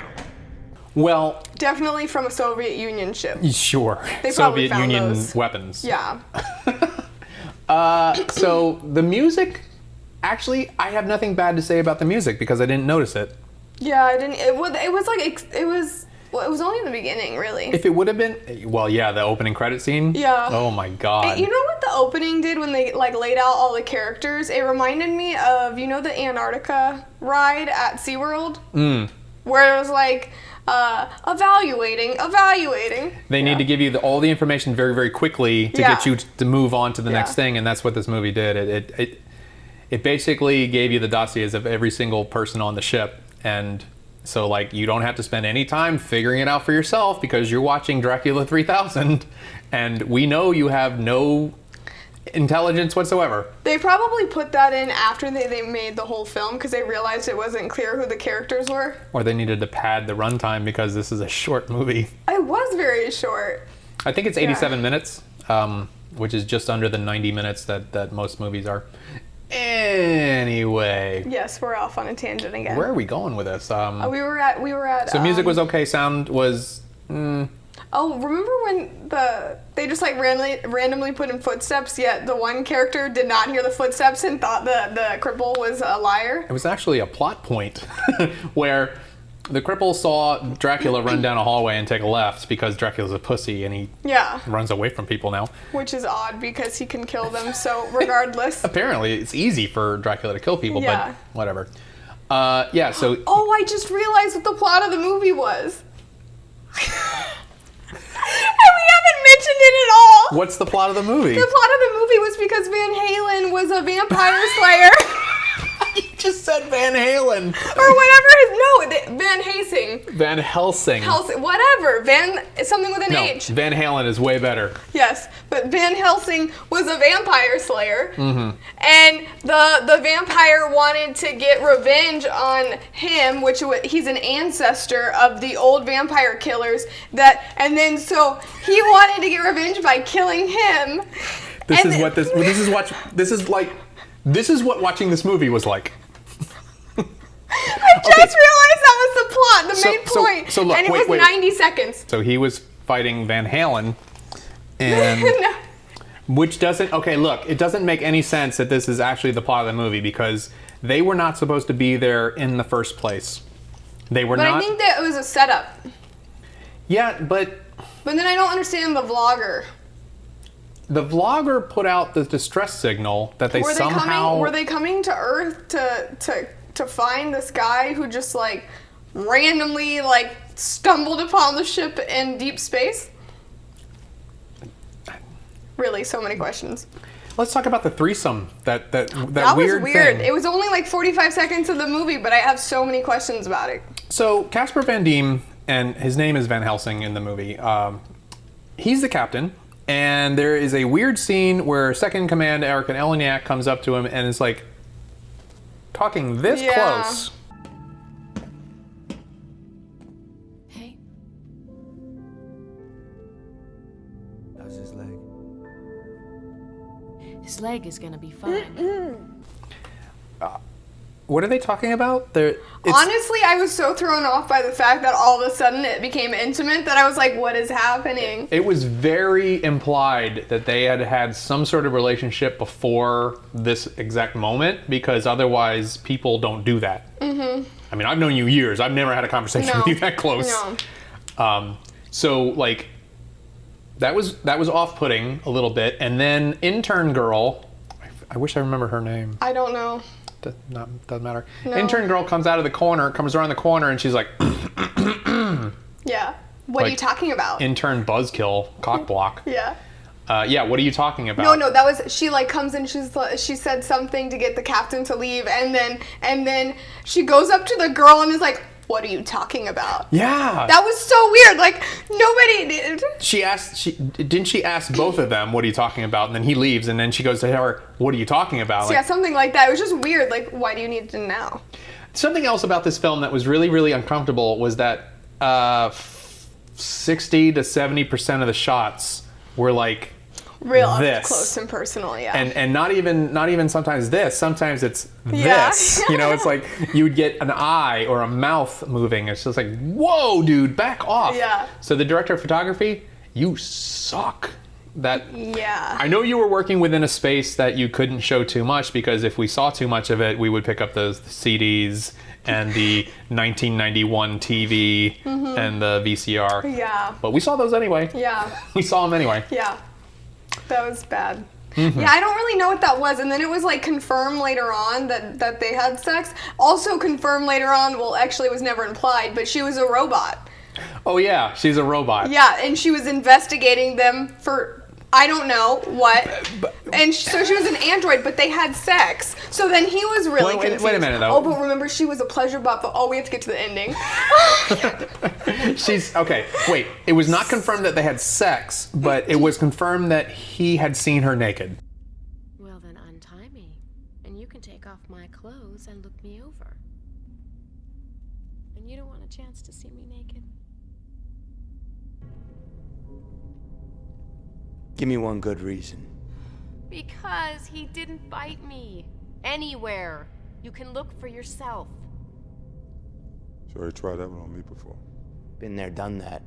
Speaker 1: Well,
Speaker 2: Definitely from a Soviet Union ship.
Speaker 1: sure.
Speaker 2: They probably
Speaker 1: Soviet
Speaker 2: found
Speaker 1: Union
Speaker 2: those.
Speaker 1: weapons.
Speaker 2: Yeah.
Speaker 1: So the music, actually, I have nothing bad to say about the music because I didn't notice it.
Speaker 2: Yeah, I didn't. It was only in the beginning, really.
Speaker 1: If it would have been, well, yeah, the opening credit scene.
Speaker 2: Yeah.
Speaker 1: Oh my God.
Speaker 2: You know what the opening did when they like laid out all the characters? It reminded me of, you know, the Antarctica ride at SeaWorld? Where it was like, evaluating.
Speaker 1: They need to give you all the information very, very quickly to
Speaker 2: Yeah.
Speaker 1: get you to move on to the next
Speaker 2: Yeah.
Speaker 1: thing, and that's what this movie did. It basically gave you the dossiers of every single person on the ship, and so like you don't have to spend any time figuring it out for yourself because you're watching Dracula 3000, and we know you have no intelligence whatsoever.
Speaker 2: They probably put that in after they made the whole film because they realized it wasn't clear who the characters were.
Speaker 1: Or they needed to pad the runtime because this is a short movie.
Speaker 2: It was very short.
Speaker 1: I think it's 87 minutes, which is just under the 90 minutes that most movies are. Anyway,
Speaker 2: Yes, we're off on a tangent again.
Speaker 1: where are we going with this?
Speaker 2: We were at.
Speaker 1: So music was okay, sound was.
Speaker 2: Oh, remember when they just like randomly put in footsteps? Yet the one character did not hear the footsteps and thought the cripple was a liar.
Speaker 1: It was actually a plot point where the cripple saw Dracula run down a hallway and take a left because Dracula's a pussy and he
Speaker 2: Yeah,
Speaker 1: runs away from people now.
Speaker 2: which is odd because he can kill them. So regardless.
Speaker 1: Apparently, it's easy for Dracula to kill people,
Speaker 2: Yeah.
Speaker 1: but whatever. Yeah, so
Speaker 2: Oh, I just realized what the plot of the movie was. And we haven't mentioned it at all.
Speaker 1: what's the plot of the movie?
Speaker 2: The plot of the movie was because Van Halen was a vampire slayer.
Speaker 1: You just said Van Halen.
Speaker 2: Or whatever Van Helsing.
Speaker 1: Van Helsing.
Speaker 2: Whatever. Something with an
Speaker 1: No,
Speaker 2: H.
Speaker 1: Van Halen is way better.
Speaker 2: Yes, but Van Helsing was a vampire slayer, and the vampire wanted to get revenge on him, he's an ancestor of the old vampire killers. So he wanted to get revenge by killing him.
Speaker 1: This is what watching this movie was like.
Speaker 2: I just realized that was the plot, the main point,
Speaker 1: so look,
Speaker 2: and it was
Speaker 1: wait.
Speaker 2: 90 seconds.
Speaker 1: So he was fighting Van Halen, and
Speaker 2: No.
Speaker 1: which doesn't. Okay, look, it doesn't make any sense that this is actually the plot of the movie because they were not supposed to be there in the first place. They were
Speaker 2: But
Speaker 1: not.
Speaker 2: I think that it was a setup.
Speaker 1: Yeah, but
Speaker 2: But then I don't understand the vlogger.
Speaker 1: the vlogger put out the distress signal that they somehow.
Speaker 2: Were they coming to Earth to find this guy who just like randomly like stumbled upon the ship in deep space? Really, so many questions.
Speaker 1: Let's talk about the threesome. That
Speaker 2: That
Speaker 1: weird
Speaker 2: was weird.
Speaker 1: thing.
Speaker 2: It was only like 45 seconds of the movie, but I have so many questions about it.
Speaker 1: So Casper Van Diem, and his name is Van Helsing in the movie. He's the captain, and there is a weird scene where Second in Command Erica Eleniak comes up to him and is like talking this
Speaker 2: Yeah.
Speaker 1: close.
Speaker 5: Hey,
Speaker 3: How's his leg?
Speaker 5: his leg is gonna be fine.
Speaker 1: What are they talking about?
Speaker 2: Honestly, I was so thrown off by the fact that all of a sudden it became intimate that I was like, what is happening?
Speaker 1: It was very implied that they had had some sort of relationship before this exact moment, because otherwise people don't do that. Mm-hmm. I mean, I've known you years. I've never had a conversation with you that close.
Speaker 2: No.
Speaker 1: So like, that was off-putting a little bit. And then intern girl, I wish I remember her name.
Speaker 2: I don't know.
Speaker 1: Doesn't matter.
Speaker 2: No.
Speaker 1: Intern girl comes around the corner, and she's like,
Speaker 2: Yeah. What are you talking about?
Speaker 1: intern buzzkill, cock block.
Speaker 2: Yeah.
Speaker 1: Yeah, what are you talking about?
Speaker 2: No, that was, she like comes in, she said something to get the captain to leave, and then she goes up to the girl and is like, what are you talking about?
Speaker 1: Yeah.
Speaker 2: That was so weird. Like, nobody did.
Speaker 1: Didn't she ask both of them, what are you talking about? And then he leaves, and then she goes to her, what are you talking about?
Speaker 2: So yeah, something like that. It was just weird. Like, why do you need to know?
Speaker 1: Something else about this film that was really, really uncomfortable was that 60 to 70% of the shots were like
Speaker 2: Real up
Speaker 1: this.
Speaker 2: close and personal, yeah.
Speaker 1: And not even sometimes this. Sometimes it's
Speaker 2: Yeah.
Speaker 1: this. You know, it's like you would get an eye or a mouth moving. It's just like, whoa, dude, back off.
Speaker 2: Yeah.
Speaker 1: So the director of photography, you suck.
Speaker 2: Yeah.
Speaker 1: I know you were working within a space that you couldn't show too much, because if we saw too much of it, we would pick up those CDs and the 1991 TV and the VCR.
Speaker 2: Yeah.
Speaker 1: But we saw those anyway.
Speaker 2: Yeah.
Speaker 1: We saw them anyway.
Speaker 2: Yeah. That was bad.
Speaker 1: Mm-hmm.
Speaker 2: Yeah, I don't really know what that was. And then it was like confirmed later on that they had sex. Also confirmed later on, well, actually it was never implied, but she was a robot.
Speaker 1: Oh yeah, she's a robot.
Speaker 2: Yeah, and she was investigating them for I don't know what. And so she was an android, but they had sex. So then he was really confused.
Speaker 1: Wait a minute, though.
Speaker 2: Oh, but remember, she was a pleasure bot. But we have to get to the ending.
Speaker 1: She's okay. Wait, it was not confirmed that they had sex, but it was confirmed that he had seen her naked.
Speaker 5: Well, then untie me, and you can take off my clothes and look me over. And you don't want a chance to see me naked?
Speaker 3: Give me one good reason.
Speaker 5: Because he didn't bite me. Anywhere. You can look for yourself.
Speaker 4: Sure, you tried that one on me before.
Speaker 3: Been there, done that.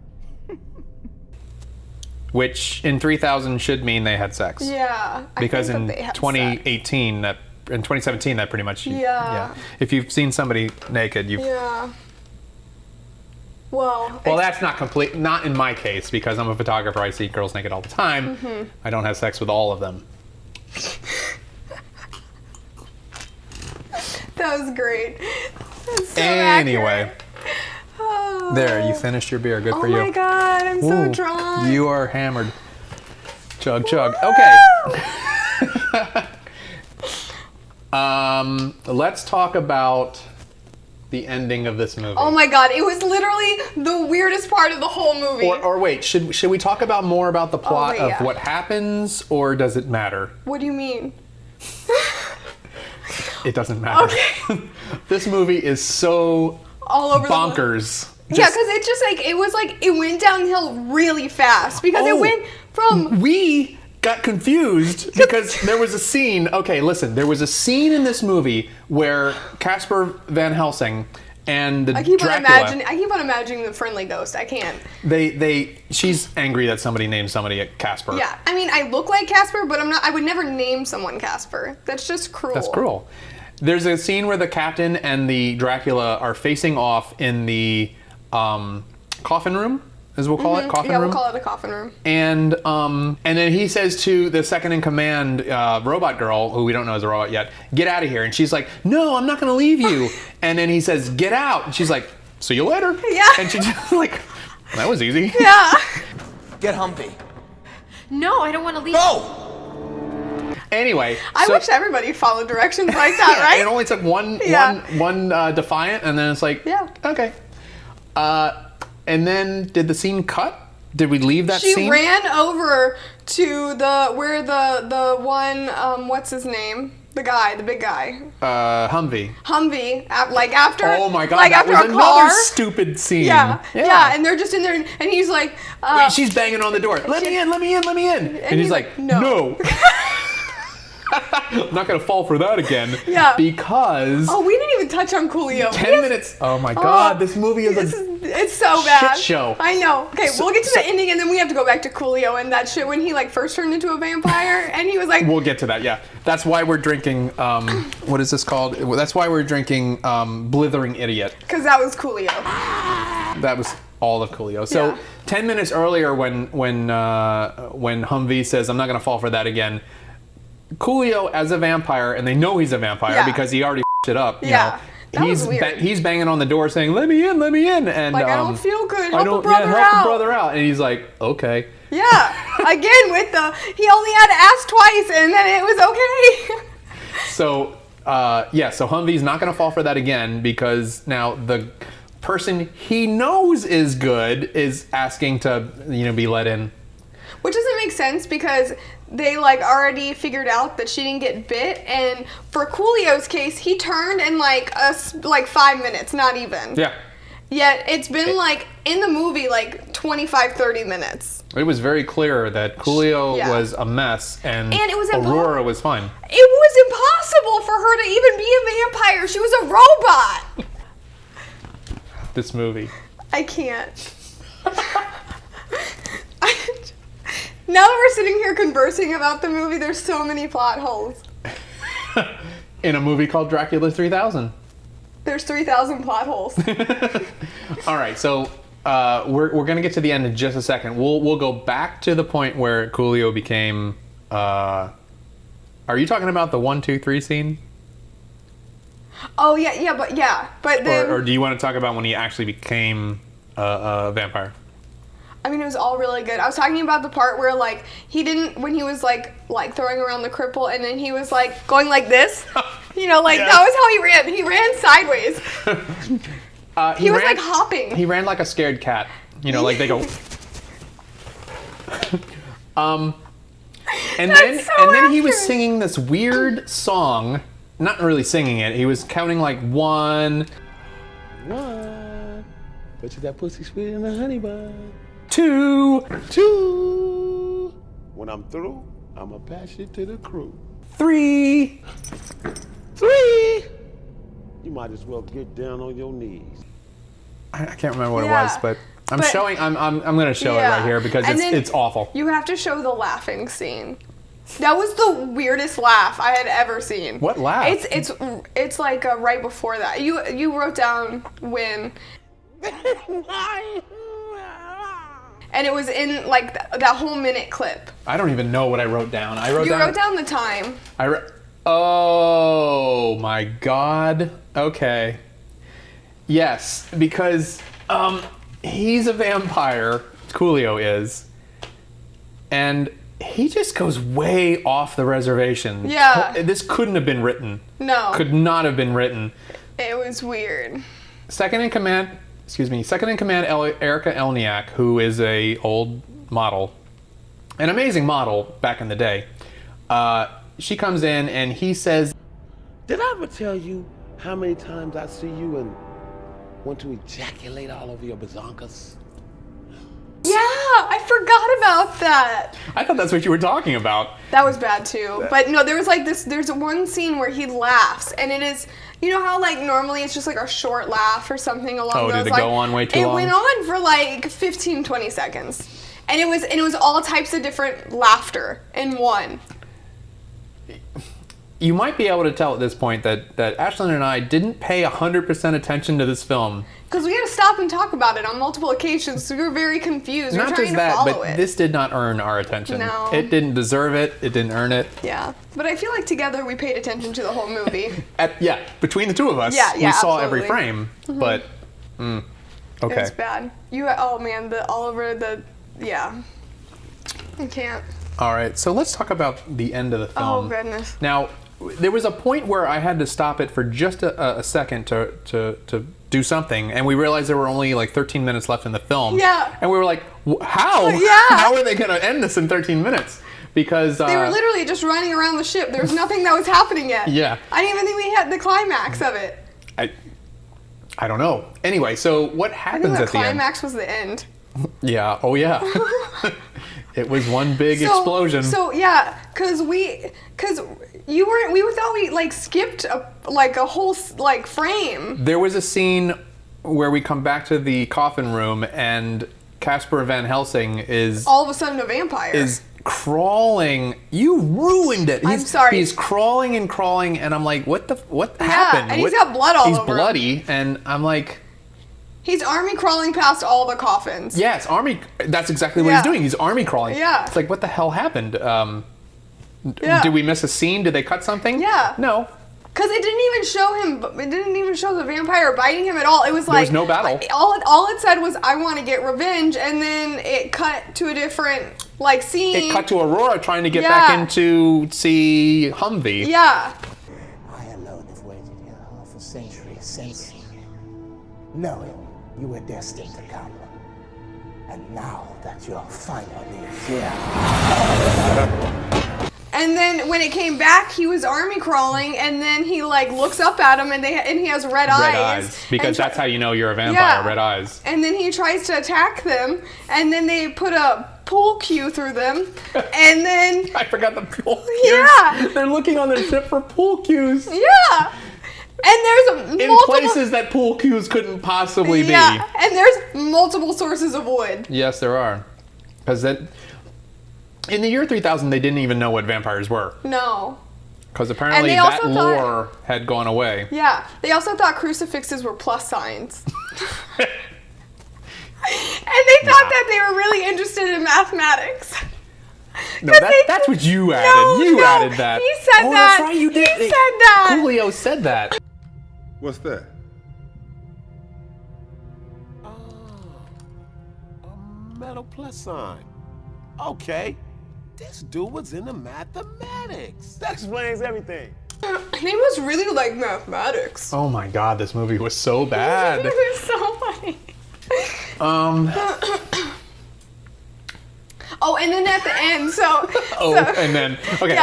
Speaker 1: Which in 3000 should mean they had sex.
Speaker 2: Yeah.
Speaker 1: Because
Speaker 2: I
Speaker 1: in
Speaker 2: think that they had
Speaker 1: 2018, in 2017, that pretty much.
Speaker 2: Yeah.
Speaker 1: If you've seen somebody naked, you've.
Speaker 2: sex. Yeah. Well,
Speaker 1: That's not complete. Not in my case, because I'm a photographer. I see girls naked all the time.
Speaker 2: Mm-hmm.
Speaker 1: I don't have sex with all of them.
Speaker 2: that was great. That's so
Speaker 1: Anyway,
Speaker 2: accurate. Oh.
Speaker 1: there, you finished your beer. Good for you.
Speaker 2: Oh my god, I'm so
Speaker 1: Ooh,
Speaker 2: drunk.
Speaker 1: You are hammered. Chug, chug. Okay. Let's talk about the ending of this movie.
Speaker 2: Oh my god, it was literally the weirdest part of the whole movie.
Speaker 1: Or wait, should we talk about more about the plot
Speaker 2: wait,
Speaker 1: of
Speaker 2: yeah.
Speaker 1: what happens, or does it matter?
Speaker 2: What do you mean?
Speaker 1: It doesn't matter.
Speaker 2: Okay.
Speaker 1: This movie is so
Speaker 2: All over
Speaker 1: bonkers.
Speaker 2: Yeah, because it just it went downhill really fast because it
Speaker 1: Oh.
Speaker 2: went from
Speaker 1: We got confused because there was a scene. Okay, listen. There was a scene in this movie where Casper Van Helsing and the
Speaker 2: I keep
Speaker 1: Dracula.
Speaker 2: on imagining the friendly ghost. I can't.
Speaker 1: She's angry that somebody named somebody a Casper.
Speaker 2: Yeah, I mean, I look like Casper, but I'm not. I would never name someone Casper. That's just cruel.
Speaker 1: That's cruel. There's a scene where the captain and the Dracula are facing off in the coffin room, as we'll call it, coffin room.
Speaker 2: Yeah, we'll call it a coffin room.
Speaker 1: And then he says to the second in command, robot girl, who we don't know is a robot yet, get out of here. And she's like, no, I'm not going to leave you. And then he says, get out. And she's like, see you later.
Speaker 2: Yeah.
Speaker 1: And she's just like, that was easy.
Speaker 2: Yeah.
Speaker 3: Get Humvee.
Speaker 5: No, I don't want to leave.
Speaker 3: Go!
Speaker 1: Anyway.
Speaker 2: I
Speaker 1: so-
Speaker 2: wish everybody followed directions like that, right?
Speaker 1: It only took one defiant, and then it's like,
Speaker 2: Yeah.
Speaker 1: okay. And then did the scene cut? Did we leave that
Speaker 2: She
Speaker 1: scene?
Speaker 2: ran over to the one, what's his name? The guy, the big guy.
Speaker 1: Humvee.
Speaker 2: Humvee, after.
Speaker 1: Oh my god,
Speaker 2: like
Speaker 1: that
Speaker 2: after
Speaker 1: was
Speaker 2: a
Speaker 1: another
Speaker 2: car.
Speaker 1: stupid scene.
Speaker 2: Yeah, and they're just in there, and he's like,
Speaker 1: Wait, she's banging on the door. Let me in, let me in, let me in. And he's like, no. I'm not gonna fall for that again.
Speaker 2: Yeah.
Speaker 1: Because
Speaker 2: oh, we didn't even touch on Coolio.
Speaker 1: 10 minutes. Oh my god, this movie is
Speaker 2: it's so bad.
Speaker 1: shit show.
Speaker 2: I know. Okay, we'll get to the ending, and then we have to go back to Coolio and that shit when he like first turned into a vampire, and he was like,
Speaker 1: We'll get to that, yeah. That's why we're drinking, what is this called? That's why we're drinking Blithering Idiot.
Speaker 2: because that was Coolio.
Speaker 1: That was all of Coolio. So
Speaker 2: Yeah.
Speaker 1: 10 minutes earlier when Humvee says, I'm not gonna fall for that again, Coolio as a vampire, and they know he's a vampire
Speaker 2: Yeah.
Speaker 1: because he already f***ed it up. You
Speaker 2: Yeah.
Speaker 1: know,
Speaker 2: That was weird.
Speaker 1: he's banging on the door saying, let me in, let me in. And
Speaker 2: Like, I don't feel good.
Speaker 1: I
Speaker 2: Help
Speaker 1: don't,
Speaker 2: a brother
Speaker 1: help
Speaker 2: out.
Speaker 1: a brother out. And he's like, okay.
Speaker 2: Yeah. Again with he only had to ask twice, and then it was okay.
Speaker 1: So, so Humvee's not going to fall for that again because now the person he knows is good is asking to, be let in.
Speaker 2: Which doesn't make sense because they like already figured out that she didn't get bit, and for Coolio's case, he turned in like 5 minutes, not even.
Speaker 1: Yeah.
Speaker 2: Yet it's been like in the movie like 25-30 minutes.
Speaker 1: It was very clear that Coolio
Speaker 2: Yeah.
Speaker 1: was a mess and
Speaker 2: it was
Speaker 1: Aurora was fine.
Speaker 2: It was impossible for her to even be a vampire. She was a robot.
Speaker 1: This movie.
Speaker 2: I can't. Now that we're sitting here conversing about the movie, there's so many plot holes.
Speaker 1: In a movie called Dracula 3000.
Speaker 2: There's 3,000 plot holes.
Speaker 1: All right, so we're gonna get to the end in just a second. We'll go back to the point where Coolio became. Are you talking about the 1, 2, 3 scene,
Speaker 2: Oh but then
Speaker 1: or do you want to talk about when he actually became a vampire?
Speaker 2: I mean, it was all really good. I was talking about the part where like when he was like throwing around the cripple, and then he was like going like this.
Speaker 1: Yes.
Speaker 2: That was how he ran. He ran sideways. He was like hopping.
Speaker 1: He ran like a scared cat. Like they go. And then he was
Speaker 2: accurate.
Speaker 1: singing this weird song. Not really singing it. He was counting like 1,
Speaker 6: Bet you that pussy sweeter than a honey bun.
Speaker 1: 2,
Speaker 6: 2. When I'm through, I'ma pass it to the crew.
Speaker 1: 3.
Speaker 6: 3. You might as well get down on your knees.
Speaker 1: I can't remember what
Speaker 2: Yeah.
Speaker 1: it was, but I'm
Speaker 2: But-
Speaker 1: showing. I'm gonna show it right here because
Speaker 2: And then
Speaker 1: it's awful.
Speaker 2: You have to show the laughing scene. That was the weirdest laugh I had ever seen.
Speaker 1: What laugh?
Speaker 2: It's like right before that. You wrote down when. And it was in like that whole minute clip.
Speaker 1: I don't even know what I wrote down.
Speaker 2: You wrote down the time.
Speaker 1: Oh my god. Okay. Yes, because he's a vampire. Coolio is, and he just goes way off the reservation.
Speaker 2: Yeah.
Speaker 1: This couldn't have been written.
Speaker 2: No.
Speaker 1: Could not have been written.
Speaker 2: It was weird.
Speaker 1: Second in command, Erica Elniak, who is a old model, an amazing model back in the day. She comes in and he says,
Speaker 6: Did I ever tell you how many times I see you and want to ejaculate all over your bazonkas?
Speaker 2: Yeah, I forgot about that.
Speaker 1: I thought that's what you were talking about.
Speaker 2: That was bad too. But no, there was like this, there's one scene where he laughs, and it is, you know how like normally it's just like a short laugh or something along
Speaker 1: Oh,
Speaker 2: those
Speaker 1: did it
Speaker 2: lines?
Speaker 1: go on way too long?
Speaker 2: It went on for like 15, 20 seconds. And it was all types of different laughter in one.
Speaker 1: you might be able to tell at this point that Ashlyn and I didn't pay 100% attention to this film.
Speaker 2: Because we had to stop and talk about it on multiple occasions, so we were very confused. We were
Speaker 1: Not
Speaker 2: trying
Speaker 1: just
Speaker 2: to
Speaker 1: that,
Speaker 2: follow
Speaker 1: but
Speaker 2: it.
Speaker 1: this did not earn our attention.
Speaker 2: No.
Speaker 1: It didn't deserve it. It didn't earn it.
Speaker 2: Yeah, but I feel like together we paid attention to the whole movie.
Speaker 1: Between the two of us,
Speaker 2: Yeah,
Speaker 1: we saw every
Speaker 2: absolutely.
Speaker 1: frame. But
Speaker 2: It
Speaker 1: okay.
Speaker 2: was bad. Oh man, I can't.
Speaker 1: All right, so let's talk about the end of the
Speaker 2: Oh
Speaker 1: film.
Speaker 2: goodness.
Speaker 1: Now, there was a point where I had to stop it for just a second to do something, and we realized there were only like 13 minutes left in the film.
Speaker 2: Yeah.
Speaker 1: And we were like, how?
Speaker 2: Yeah.
Speaker 1: How are they going to end this in 13 minutes? Because
Speaker 2: They were literally just running around the ship. There was nothing that was happening yet.
Speaker 1: Yeah.
Speaker 2: I didn't even think we had the climax of it.
Speaker 1: I don't know. Anyway, so what
Speaker 2: I think
Speaker 1: happens
Speaker 2: the
Speaker 1: at the end?
Speaker 2: climax was the end.
Speaker 1: Yeah. Oh yeah. It was one big explosion.
Speaker 2: So yeah, cause we thought we like skipped a whole like frame.
Speaker 1: There was a scene where we come back to the coffin room and Casper Van Helsing is
Speaker 2: All of a sudden, a vampire.
Speaker 1: crawling. You ruined it.
Speaker 2: I'm sorry.
Speaker 1: He's crawling and crawling, and I'm like, what happened?
Speaker 2: and he's
Speaker 1: What-
Speaker 2: got blood all
Speaker 1: He's
Speaker 2: over him.
Speaker 1: bloody, and I'm like,
Speaker 2: He's army crawling past all the coffins.
Speaker 1: yes, army. That's exactly what
Speaker 2: Yeah.
Speaker 1: he's doing. He's army crawling.
Speaker 2: Yeah.
Speaker 1: It's like, what the hell happened?
Speaker 2: Yeah.
Speaker 1: Did we miss a scene? Did they cut something?
Speaker 2: Yeah.
Speaker 1: No.
Speaker 2: Cause it didn't even show him. It didn't even show the vampire biting him at all. It was like
Speaker 1: was no battle.
Speaker 2: All it said was, "I want to get revenge," and then it cut to a different like scene.
Speaker 1: It cut to Aurora trying to get
Speaker 2: Yeah.
Speaker 1: back in to see Humvee.
Speaker 2: Yeah.
Speaker 7: I alone have waited here half a century since, knowing you were destined to come. And now that you're finally here.
Speaker 2: And then when it came back, he was army crawling, and then he like looks up at him, and he has red eyes.
Speaker 1: Red eyes. Because
Speaker 2: And
Speaker 1: that's how you know you're a vampire,
Speaker 2: Yeah.
Speaker 1: red eyes.
Speaker 2: And then he tries to attack them, and then they put a pool cue through them, and then
Speaker 1: I forgot the pool cues.
Speaker 2: Yeah.
Speaker 1: They're looking on their ship for pool cues.
Speaker 2: yeah, and there's
Speaker 1: In
Speaker 2: multiple
Speaker 1: places that pool cues couldn't possibly
Speaker 2: yeah,
Speaker 1: be.
Speaker 2: and there's multiple sources of wood.
Speaker 1: Yes, there are. Because in the year 3000, they didn't even know what vampires were.
Speaker 2: No.
Speaker 1: Because apparently
Speaker 2: they
Speaker 1: that
Speaker 2: also thought-
Speaker 1: lore had gone away.
Speaker 2: Yeah, they also thought crucifixes were plus signs. And they thought that they were really interested in mathematics.
Speaker 1: No,
Speaker 2: 'Cause
Speaker 1: that's what you added.
Speaker 2: No,
Speaker 1: you
Speaker 2: no,
Speaker 1: added that.
Speaker 2: he said
Speaker 1: oh,
Speaker 2: that.
Speaker 1: That's right, you did.
Speaker 2: He said that.
Speaker 1: Coolio said that.
Speaker 4: What's that?
Speaker 6: A metal plus sign. Okay. This dude was into mathematics. That explains everything.
Speaker 2: They must really like mathematics.
Speaker 1: Oh my god, this movie was so bad.
Speaker 2: It was so funny. Oh, and then at the end,
Speaker 1: And then okay.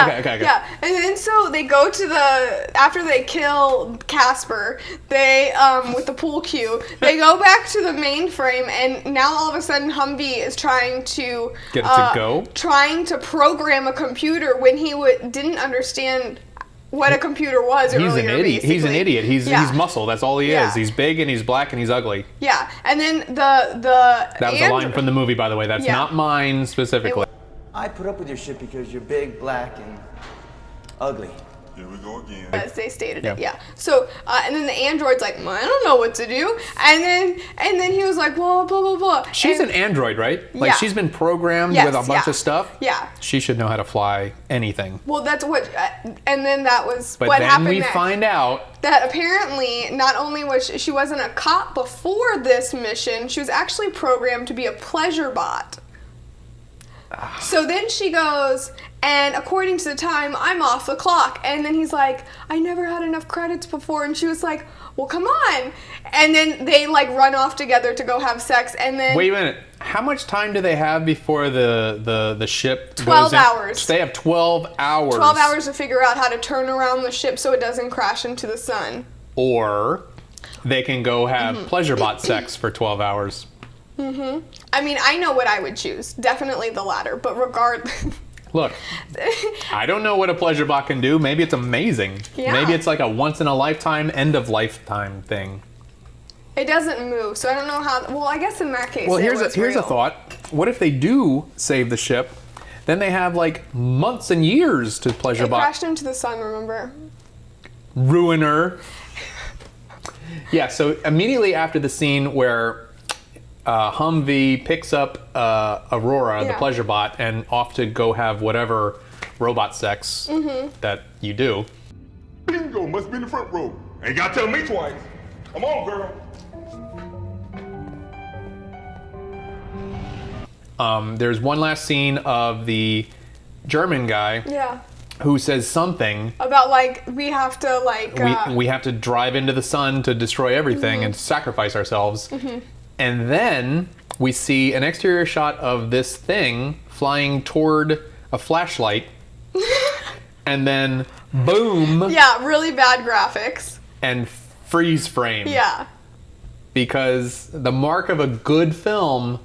Speaker 2: Yeah, and then so they go to after they kill Casper, they with the pool cue, they go back to the mainframe, and now all of a sudden Humvee is trying to
Speaker 1: Get it to go?
Speaker 2: trying to program a computer when he didn't understand what a computer was.
Speaker 1: He's
Speaker 2: earlier,
Speaker 1: an idiot. He's an
Speaker 2: basically.
Speaker 1: idiot. He's
Speaker 2: Yeah.
Speaker 1: muscle. That's all he
Speaker 2: Yeah.
Speaker 1: is. He's big and he's black and he's ugly.
Speaker 2: Yeah, and then
Speaker 1: That was a line from the movie, by the way. That's
Speaker 2: Yeah.
Speaker 1: not mine specifically.
Speaker 3: I put up with your shit because you're big, black, and ugly.
Speaker 4: Here we go again.
Speaker 2: As they stated it,
Speaker 1: Yeah.
Speaker 2: yeah. So, and then the android's like, well, I don't know what to do. And then he was like, blah, blah, blah, blah.
Speaker 1: She's
Speaker 2: and,
Speaker 1: an android, right? Like
Speaker 2: Yeah.
Speaker 1: she's been programmed
Speaker 2: Yes,
Speaker 1: with a bunch
Speaker 2: yeah.
Speaker 1: of stuff.
Speaker 2: Yeah.
Speaker 1: She should know how to fly anything.
Speaker 2: Well, that's what, and then that was
Speaker 1: But
Speaker 2: what
Speaker 1: then
Speaker 2: happened
Speaker 1: we
Speaker 2: next.
Speaker 1: find out
Speaker 2: That apparently, not only was she wasn't a cop before this mission, she was actually programmed to be a pleasure bot. So then she goes, and according to the time, I'm off the clock. And then he's like, I never had enough credits before. And she was like, well, come on. And then they like run off together to go have sex. And then
Speaker 1: Wait a minute. How much time do they have before the ship
Speaker 2: 12
Speaker 1: goes in?
Speaker 2: hours.
Speaker 1: They have 12 hours.
Speaker 2: 12 hours to figure out how to turn around the ship so it doesn't crash into the sun.
Speaker 1: Or they can go have
Speaker 2: Mm-hmm.
Speaker 1: pleasure bot sex for 12 hours.
Speaker 2: I mean, I know what I would choose. Definitely the latter. But regardless.
Speaker 1: Look, I don't know what a pleasure bot can do. Maybe it's amazing.
Speaker 2: Yeah.
Speaker 1: Maybe it's like a once in a lifetime, end of lifetime thing.
Speaker 2: It doesn't move, so I don't know how. Well, I guess in that case.
Speaker 1: Well,
Speaker 2: it
Speaker 1: here's
Speaker 2: was
Speaker 1: a
Speaker 2: real.
Speaker 1: thought. What if they do save the ship? Then they have like months and years to pleasure
Speaker 2: It
Speaker 1: bot.
Speaker 2: crashed into the sun, remember?
Speaker 1: Ruiner. Yeah, so immediately after the scene where Humvee picks up Aurora, the
Speaker 2: Yeah.
Speaker 1: pleasure bot, and off to go have whatever robot sex that you do.
Speaker 4: Bingo, must be in the front row. Ain't gotta tell me twice. Come on, girl.
Speaker 1: There's one last scene of the German guy
Speaker 2: Yeah.
Speaker 1: who says something.
Speaker 2: About like we have to like
Speaker 1: We have to drive into the sun to destroy everything and sacrifice ourselves. And then we see an exterior shot of this thing flying toward a flashlight. And then boom,
Speaker 2: yeah, really bad graphics.
Speaker 1: and freeze frame.
Speaker 2: Yeah.
Speaker 1: Because the mark of a good film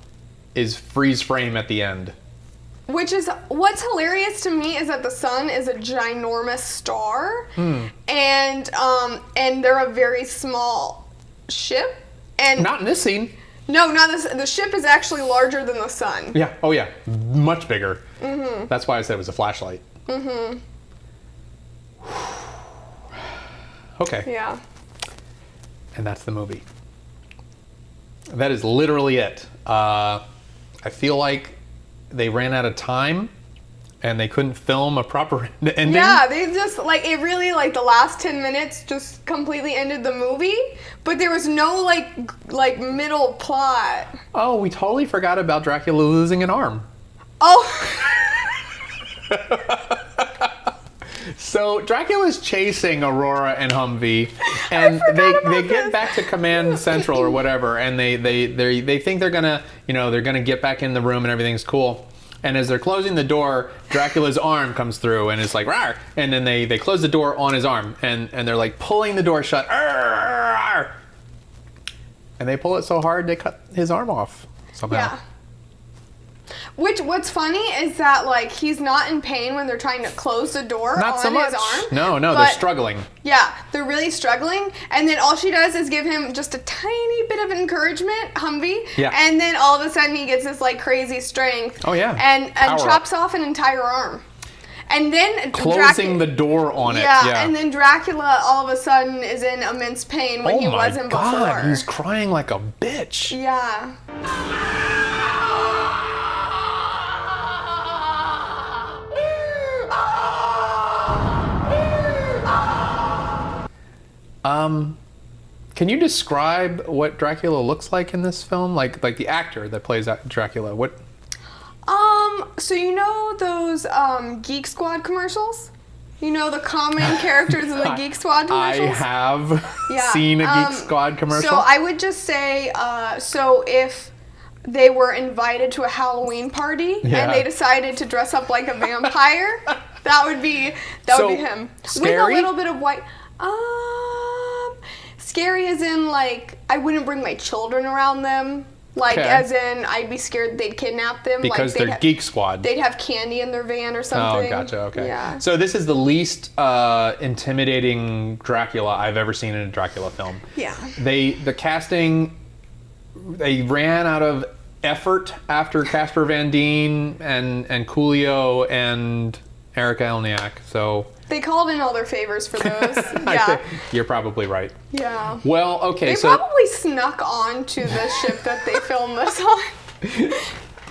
Speaker 1: is freeze frame at the end.
Speaker 2: Which is what's hilarious to me is that the sun is a ginormous star, and they're a very small ship. And
Speaker 1: Not in this scene.
Speaker 2: no, not this. The ship is actually larger than the sun.
Speaker 1: Yeah. Oh yeah. Much bigger. That's why I said it was a flashlight. Okay.
Speaker 2: Yeah.
Speaker 1: And that's the movie. That is literally it. I feel like they ran out of time and they couldn't film a proper ending.
Speaker 2: Yeah, they just like it really like the last 10 minutes just completely ended the movie, but there was no like middle plot.
Speaker 1: Oh, we totally forgot about Dracula losing an arm.
Speaker 2: Oh.
Speaker 1: So Dracula's chasing Aurora and Humvee, and they get back to Command Central or whatever, and they think they're gonna get back in the room and everything's cool. And as they're closing the door, Dracula's arm comes through and it's like rawr, and then they close the door on his arm and they're like pulling the door shut. Arr! And they pull it so hard they cut his arm off somehow.
Speaker 2: Yeah. What's funny is that like he's not in pain when they're trying to close the door
Speaker 1: Not
Speaker 2: on
Speaker 1: so much.
Speaker 2: his arm.
Speaker 1: No, they're
Speaker 2: but-
Speaker 1: struggling.
Speaker 2: Yeah, they're really struggling, and then all she does is give him just a tiny bit of encouragement, Humvee.
Speaker 1: Yeah.
Speaker 2: And then all of a sudden he gets this like crazy strength.
Speaker 1: Oh, yeah.
Speaker 2: And
Speaker 1: Power
Speaker 2: chops
Speaker 1: up.
Speaker 2: off an entire arm. And then
Speaker 1: Closing the door on it. Yeah.
Speaker 2: And then Dracula all of a sudden is in immense pain when he
Speaker 1: oh my
Speaker 2: wasn't
Speaker 1: God,
Speaker 2: before.
Speaker 1: he's crying like a bitch.
Speaker 2: Yeah.
Speaker 1: Can you describe what Dracula looks like in this film? Like the actor that plays Dracula. What?
Speaker 2: So you know those Geek Squad commercials? You know the common characters in the Geek Squad commercials?
Speaker 1: I have seen a Geek Squad commercial.
Speaker 2: So I would just say, so if they were invited to a Halloween party
Speaker 1: Yeah.
Speaker 2: and they decided to dress up like a vampire, that would be him.
Speaker 1: Scary?
Speaker 2: With a little bit of white. Scary as in like I wouldn't bring my children around them. Like
Speaker 1: Okay.
Speaker 2: as in I'd be scared they'd kidnap them.
Speaker 1: because
Speaker 2: like,
Speaker 1: they're Geek Squad.
Speaker 2: They'd have candy in their van or
Speaker 1: Oh,
Speaker 2: something.
Speaker 1: gotcha. Okay.
Speaker 2: Yeah.
Speaker 1: So this is the least intimidating Dracula I've ever seen in a Dracula film.
Speaker 2: Yeah.
Speaker 1: The casting, they ran out of effort after Casper Van Dien and Coolio and Erica Elniak. So
Speaker 2: They called in all their favors for those. Yeah.
Speaker 1: you're probably right.
Speaker 2: Yeah.
Speaker 1: Well, okay,
Speaker 2: They
Speaker 1: so
Speaker 2: probably snuck onto the ship that they filmed this on.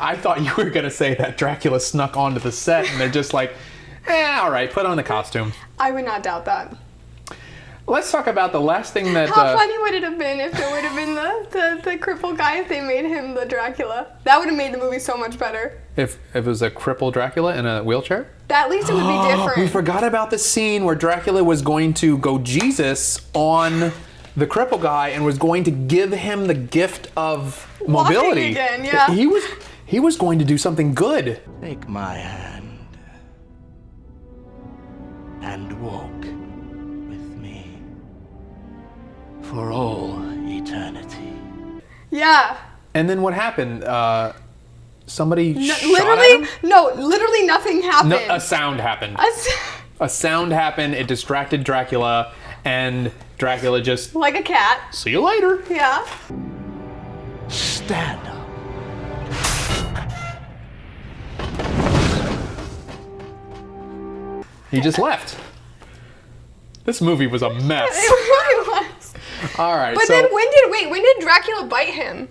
Speaker 1: I thought you were gonna say that Dracula snuck onto the set and they're just like, all right, put on the costume.
Speaker 2: I would not doubt that.
Speaker 1: Let's talk about the last thing that.
Speaker 2: How funny would it have been if it would have been the crippled guy if they made him the Dracula? That would have made the movie so much better.
Speaker 1: If it was a crippled Dracula in a wheelchair?
Speaker 2: At least it would be different.
Speaker 1: We forgot about the scene where Dracula was going to go Jesus on the cripple guy and was going to give him the gift of
Speaker 2: Walking
Speaker 1: mobility.
Speaker 2: again, yeah.
Speaker 1: He was going to do something good.
Speaker 7: Take my hand and walk with me for all eternity.
Speaker 2: Yeah.
Speaker 1: And then what happened? Somebody shot at
Speaker 2: Literally,
Speaker 1: him?
Speaker 2: no, literally nothing happened.
Speaker 1: No, a sound happened. A sound happened. It distracted Dracula, and Dracula just
Speaker 2: like a cat.
Speaker 1: see you later.
Speaker 2: Yeah.
Speaker 7: Stand up.
Speaker 1: He just left. This movie was a mess.
Speaker 2: It really was.
Speaker 1: All right.
Speaker 2: But
Speaker 1: so
Speaker 2: then when did Dracula bite him?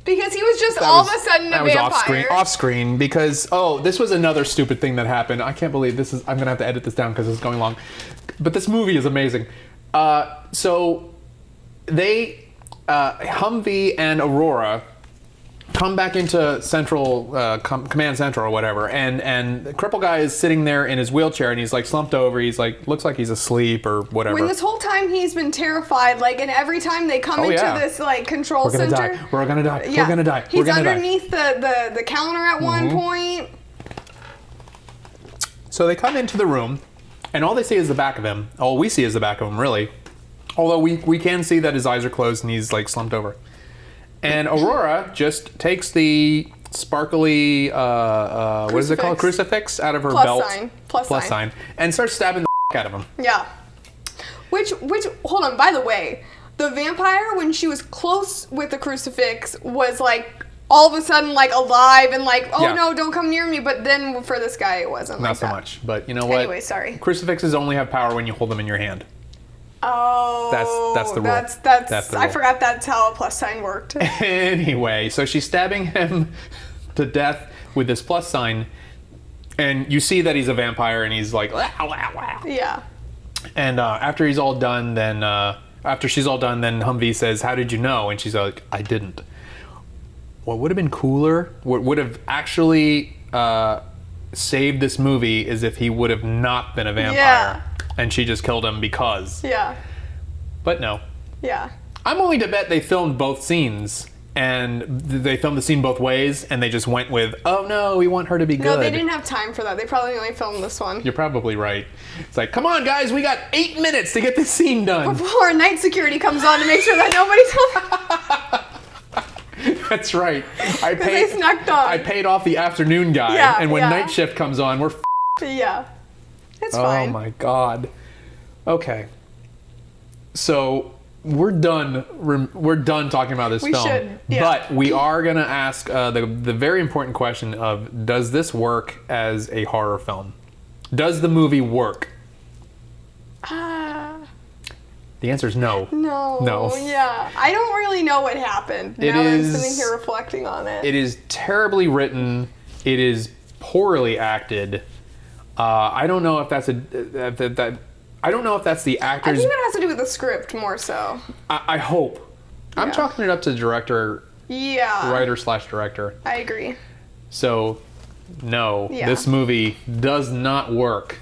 Speaker 2: Because he was just all of a sudden a
Speaker 1: that was
Speaker 2: vampire.
Speaker 1: off screen because this was another stupid thing that happened. I can't believe this is. I'm gonna have to edit this down because it's going long. But this movie is amazing. So they Humvee and Aurora come back into Central Command Central or whatever, and the cripple guy is sitting there in his wheelchair and he's like slumped over. He's like looks like he's asleep or whatever.
Speaker 2: When this whole time he's been terrified, like, and every time they come into this like control
Speaker 1: We're gonna
Speaker 2: center,
Speaker 1: die. We're gonna die.
Speaker 2: Yeah.
Speaker 1: We're gonna die.
Speaker 2: He's
Speaker 1: We're gonna
Speaker 2: underneath the counter at one point.
Speaker 1: So they come into the room, and all they see is the back of him. All we see is the back of him, really. Although we can see that his eyes are closed and he's like slumped over. And Aurora just takes the sparkly, what is it called? Crucifix out of her
Speaker 2: Plus
Speaker 1: belt.
Speaker 2: sign. Plus sign.
Speaker 1: And starts stabbing the out of him.
Speaker 2: Yeah. Which, hold on, by the way, the vampire, when she was close with the crucifix, was like, all of a sudden, like, alive and like, oh no, don't come near me. But then for this guy, it wasn't
Speaker 1: Not
Speaker 2: like
Speaker 1: so
Speaker 2: that.
Speaker 1: much. But you know what?
Speaker 2: Anyway, sorry.
Speaker 1: Crucifixes only have power when you hold them in your hand.
Speaker 2: Oh.
Speaker 1: That's the rule.
Speaker 2: That's
Speaker 1: the
Speaker 2: I
Speaker 1: rule.
Speaker 2: forgot that's how a plus sign worked.
Speaker 1: Anyway, so she's stabbing him to death with this plus sign. And you see that he's a vampire and he's like, wow, wow, wow.
Speaker 2: Yeah.
Speaker 1: And after she's all done, then Humvee says, "How did you know?" And she's like, "I didn't." What would have been cooler, what would have actually saved this movie, is if he would have not been a vampire,
Speaker 2: Yeah.
Speaker 1: and she just killed him because.
Speaker 2: Yeah.
Speaker 1: But no,
Speaker 2: Yeah.
Speaker 1: I'm willing to bet they filmed both scenes, and they filmed the scene both ways, and they just went with, "Oh no, we want her to be good."
Speaker 2: No, they didn't have time for that. They probably only filmed this one.
Speaker 1: You're probably right. It's like, come on, guys, we got 8 minutes to get this scene done.
Speaker 2: Before night security comes on to make sure that nobody's
Speaker 1: That's right.
Speaker 2: they snuck on.
Speaker 1: I paid off the afternoon guy,
Speaker 2: Yeah,
Speaker 1: and when
Speaker 2: yeah.
Speaker 1: night shift comes on, we're
Speaker 2: Yeah. It's
Speaker 1: Oh
Speaker 2: fine.
Speaker 1: my god. Okay. So we're done. We're done talking about this
Speaker 2: We
Speaker 1: film.
Speaker 2: should, yeah.
Speaker 1: But we are gonna ask the very important question of: does this work as a horror film? Does the movie work? The answer is no.
Speaker 2: No.
Speaker 1: No.
Speaker 2: Yeah. I don't really know what happened.
Speaker 1: It
Speaker 2: now that I'm
Speaker 1: is-
Speaker 2: sitting here reflecting on it.
Speaker 1: It is terribly written. It is poorly acted. I don't know if that's I don't know if that's the
Speaker 2: I
Speaker 1: actors.
Speaker 2: think that has to do with the script more so.
Speaker 1: I hope. I'm
Speaker 2: Yeah.
Speaker 1: chalking it up to director,
Speaker 2: Yeah.
Speaker 1: writer/director.
Speaker 2: I agree.
Speaker 1: So, no,
Speaker 2: Yeah.
Speaker 1: this movie does not work.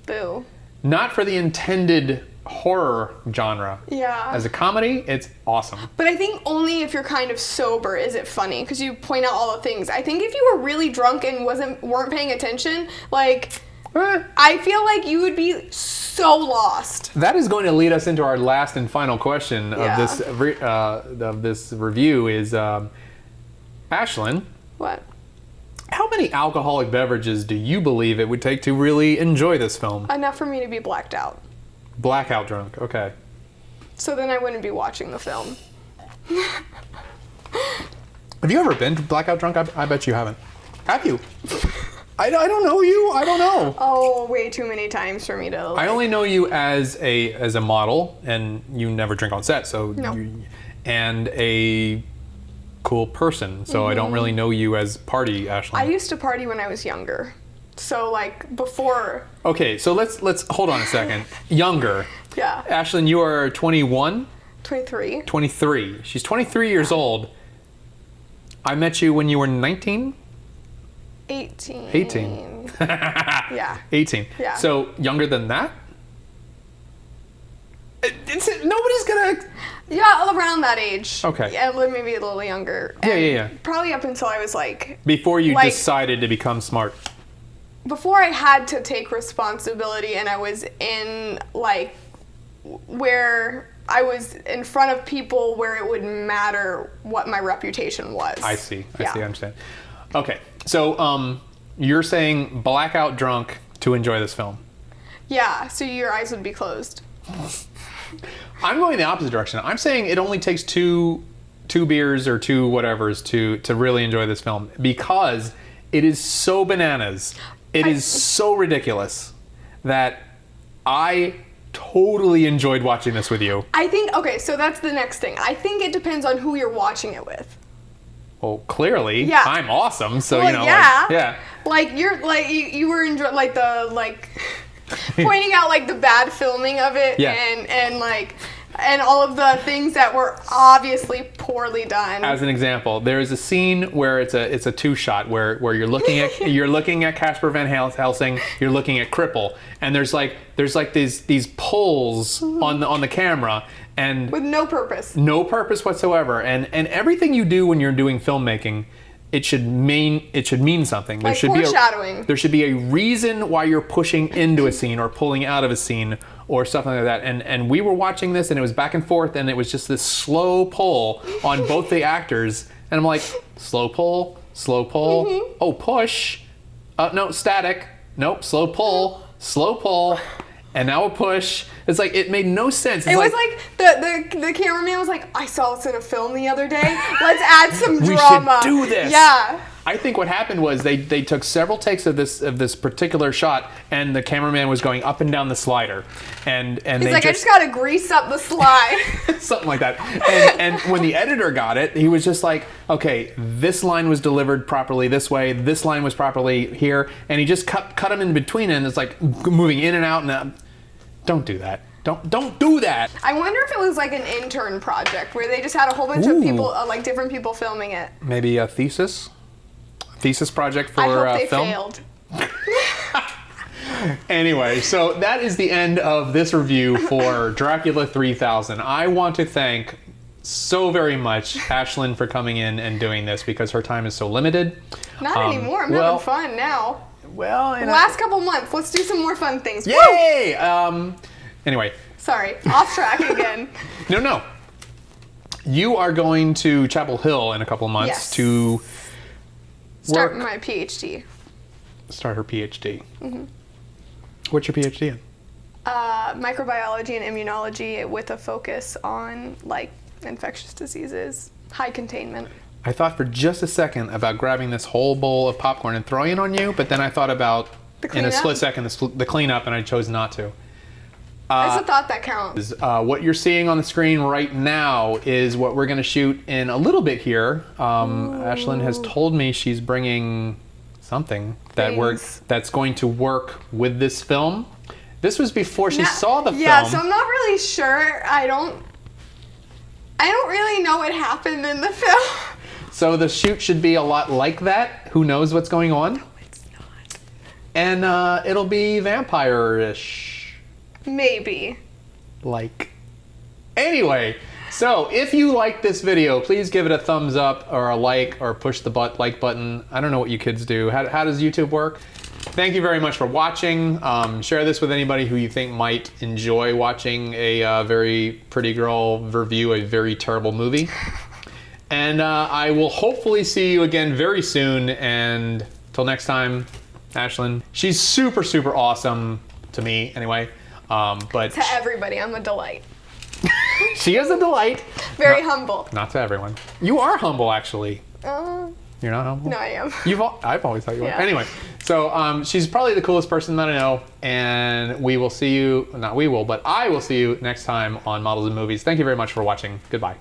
Speaker 2: Boo.
Speaker 1: Not for the intended horror genre.
Speaker 2: Yeah.
Speaker 1: As a comedy, it's awesome.
Speaker 2: But I think only if you're kind of sober is it funny, because you point out all the things. I think if you were really drunk and weren't paying attention, like, I feel like you would be so lost.
Speaker 1: That is going to lead us into our last and final question of
Speaker 2: Yeah.
Speaker 1: this review is, Ashelyn,
Speaker 2: What?
Speaker 1: how many alcoholic beverages do you believe it would take to really enjoy this film?
Speaker 2: Enough for me to be blacked out.
Speaker 1: Blackout drunk, okay.
Speaker 2: So then I wouldn't be watching the film.
Speaker 1: Have you ever been blackout drunk? I bet you haven't. Have you? I don't know you. I don't know.
Speaker 2: Oh, way too many times for me to.
Speaker 1: I only know you as a model, and you never drink on set, so
Speaker 2: No.
Speaker 1: and a cool person. So I don't really know you as party Ashley.
Speaker 2: I used to party when I was younger. So like before.
Speaker 1: Okay, so let's hold on a second. Younger.
Speaker 2: Yeah.
Speaker 1: Ashlyn, you are 21,
Speaker 2: 23.
Speaker 1: 23. She's 23 years old. I met you when you were 19?
Speaker 2: 18.
Speaker 1: 18.
Speaker 2: Yeah.
Speaker 1: 18.
Speaker 2: Yeah.
Speaker 1: So younger than that? Nobody's gonna.
Speaker 2: Yeah, around that age.
Speaker 1: Okay.
Speaker 2: Yeah, maybe a little younger.
Speaker 1: Yeah,
Speaker 2: And
Speaker 1: yeah, yeah.
Speaker 2: Probably up until I was like.
Speaker 1: Before you
Speaker 2: Like-
Speaker 1: decided to become smart.
Speaker 2: Before I had to take responsibility and I was in like where I was in front of people where it would matter what my reputation was.
Speaker 1: I see. I
Speaker 2: Yeah.
Speaker 1: see. I understand. Okay. So you're saying blackout drunk to enjoy this film.
Speaker 2: Yeah, so your eyes would be closed.
Speaker 1: I'm going the opposite direction. I'm saying it only takes two beers or two whatevers to really enjoy this film, because it is so bananas. It is so ridiculous. that I totally enjoyed watching this with you.
Speaker 2: I think, okay, so that's the next thing. I think it depends on who you're watching it with.
Speaker 1: Well, clearly,
Speaker 2: Yeah.
Speaker 1: I'm awesome, so
Speaker 2: Well,
Speaker 1: you know,
Speaker 2: yeah.
Speaker 1: like, yeah.
Speaker 2: Like, you were enjoying, like, pointing out, like, the bad filming of it
Speaker 1: Yeah.
Speaker 2: and all of the things that were obviously poorly done.
Speaker 1: As an example, there is a scene where it's a two shot where you're looking at Casper Van Helsing, you're looking at Cripple, and there's like these pulls on the camera, and
Speaker 2: with no purpose.
Speaker 1: no purpose whatsoever, and everything you do when you're doing filmmaking, it should mean something.
Speaker 2: Like foreshadowing.
Speaker 1: There should be a reason why you're pushing into a scene or pulling out of a scene or something like that. And we were watching this, and it was back and forth, and it was just this slow pull on both the actors, and I'm like, slow pull, oh, push, no, static, nope, slow pull, and now a push. It's like, it made no sense.
Speaker 2: It was like the cameraman was like, I saw this in a film the other day. Let's add some drama.
Speaker 1: We should do this.
Speaker 2: Yeah.
Speaker 1: I think what happened was they took several takes of this particular shot, and the cameraman was going up and down the slider, and
Speaker 2: He's like, I just gotta grease up the slide.
Speaker 1: something like that. And when the editor got it, he was just like, okay, this line was delivered properly this way, this line was properly here, and he just cut them in between, and it's like moving in and out and out. Don't do that. Don't do that.
Speaker 2: I wonder if it was like an intern project where they just had a whole bunch of people, like different people filming it.
Speaker 1: Maybe a thesis project for
Speaker 2: I hope they
Speaker 1: film.
Speaker 2: failed.
Speaker 1: Anyway, so that is the end of this review for Dracula 3000. I want to thank so very much Ashelyn for coming in and doing this because her time is so limited.
Speaker 2: Not anymore. I'm having fun now.
Speaker 1: Well,
Speaker 2: Last couple months, let's do some more fun things.
Speaker 1: yay! Anyway.
Speaker 2: Sorry, off track again.
Speaker 1: No. You are going to Chapel Hill in a couple of months
Speaker 2: Yes.
Speaker 1: to
Speaker 2: Start my PhD.
Speaker 1: start her PhD. Mm-hmm. What's your PhD in?
Speaker 2: Microbiology and immunology with a focus on like infectious diseases, high containment.
Speaker 1: I thought for just a second about grabbing this whole bowl of popcorn and throwing it on you, but then I thought about in a
Speaker 2: cleanup?
Speaker 1: split second the cleanup, and I chose not to.
Speaker 2: It's a thought that counts.
Speaker 1: What you're seeing on the screen right now is what we're going to shoot in a little bit here. Ashelyn has told me she's bringing something that's going to work with this film. This was before she saw the film.
Speaker 2: Yeah, so I'm not really sure. I don't really know what happened in the film.
Speaker 1: So the shoot should be a lot like that. Who knows what's going on?
Speaker 2: No, it's not.
Speaker 1: And it'll be vampire-ish.
Speaker 2: Maybe.
Speaker 1: Like. Anyway, so if you like this video, please give it a thumbs up or a like or push the like button. I don't know what you kids do. How does YouTube work? Thank you very much for watching. Share this with anybody who you think might enjoy watching a very pretty girl review a very terrible movie. And I will hopefully see you again very soon. And till next time, Ashelyn. She's super, super awesome to me anyway. But
Speaker 2: To everybody, I'm a delight.
Speaker 1: she is a delight.
Speaker 2: Very humble.
Speaker 1: Not to everyone. You are humble, actually.
Speaker 2: Uh,
Speaker 1: You're not humble?
Speaker 2: no, I am.
Speaker 1: I've always thought you were.
Speaker 2: Yeah.
Speaker 1: Anyway, so she's probably the coolest person that I know, and we will see you, not we will, but I will see you next time on Models and Movies. Thank you very much for watching. Goodbye.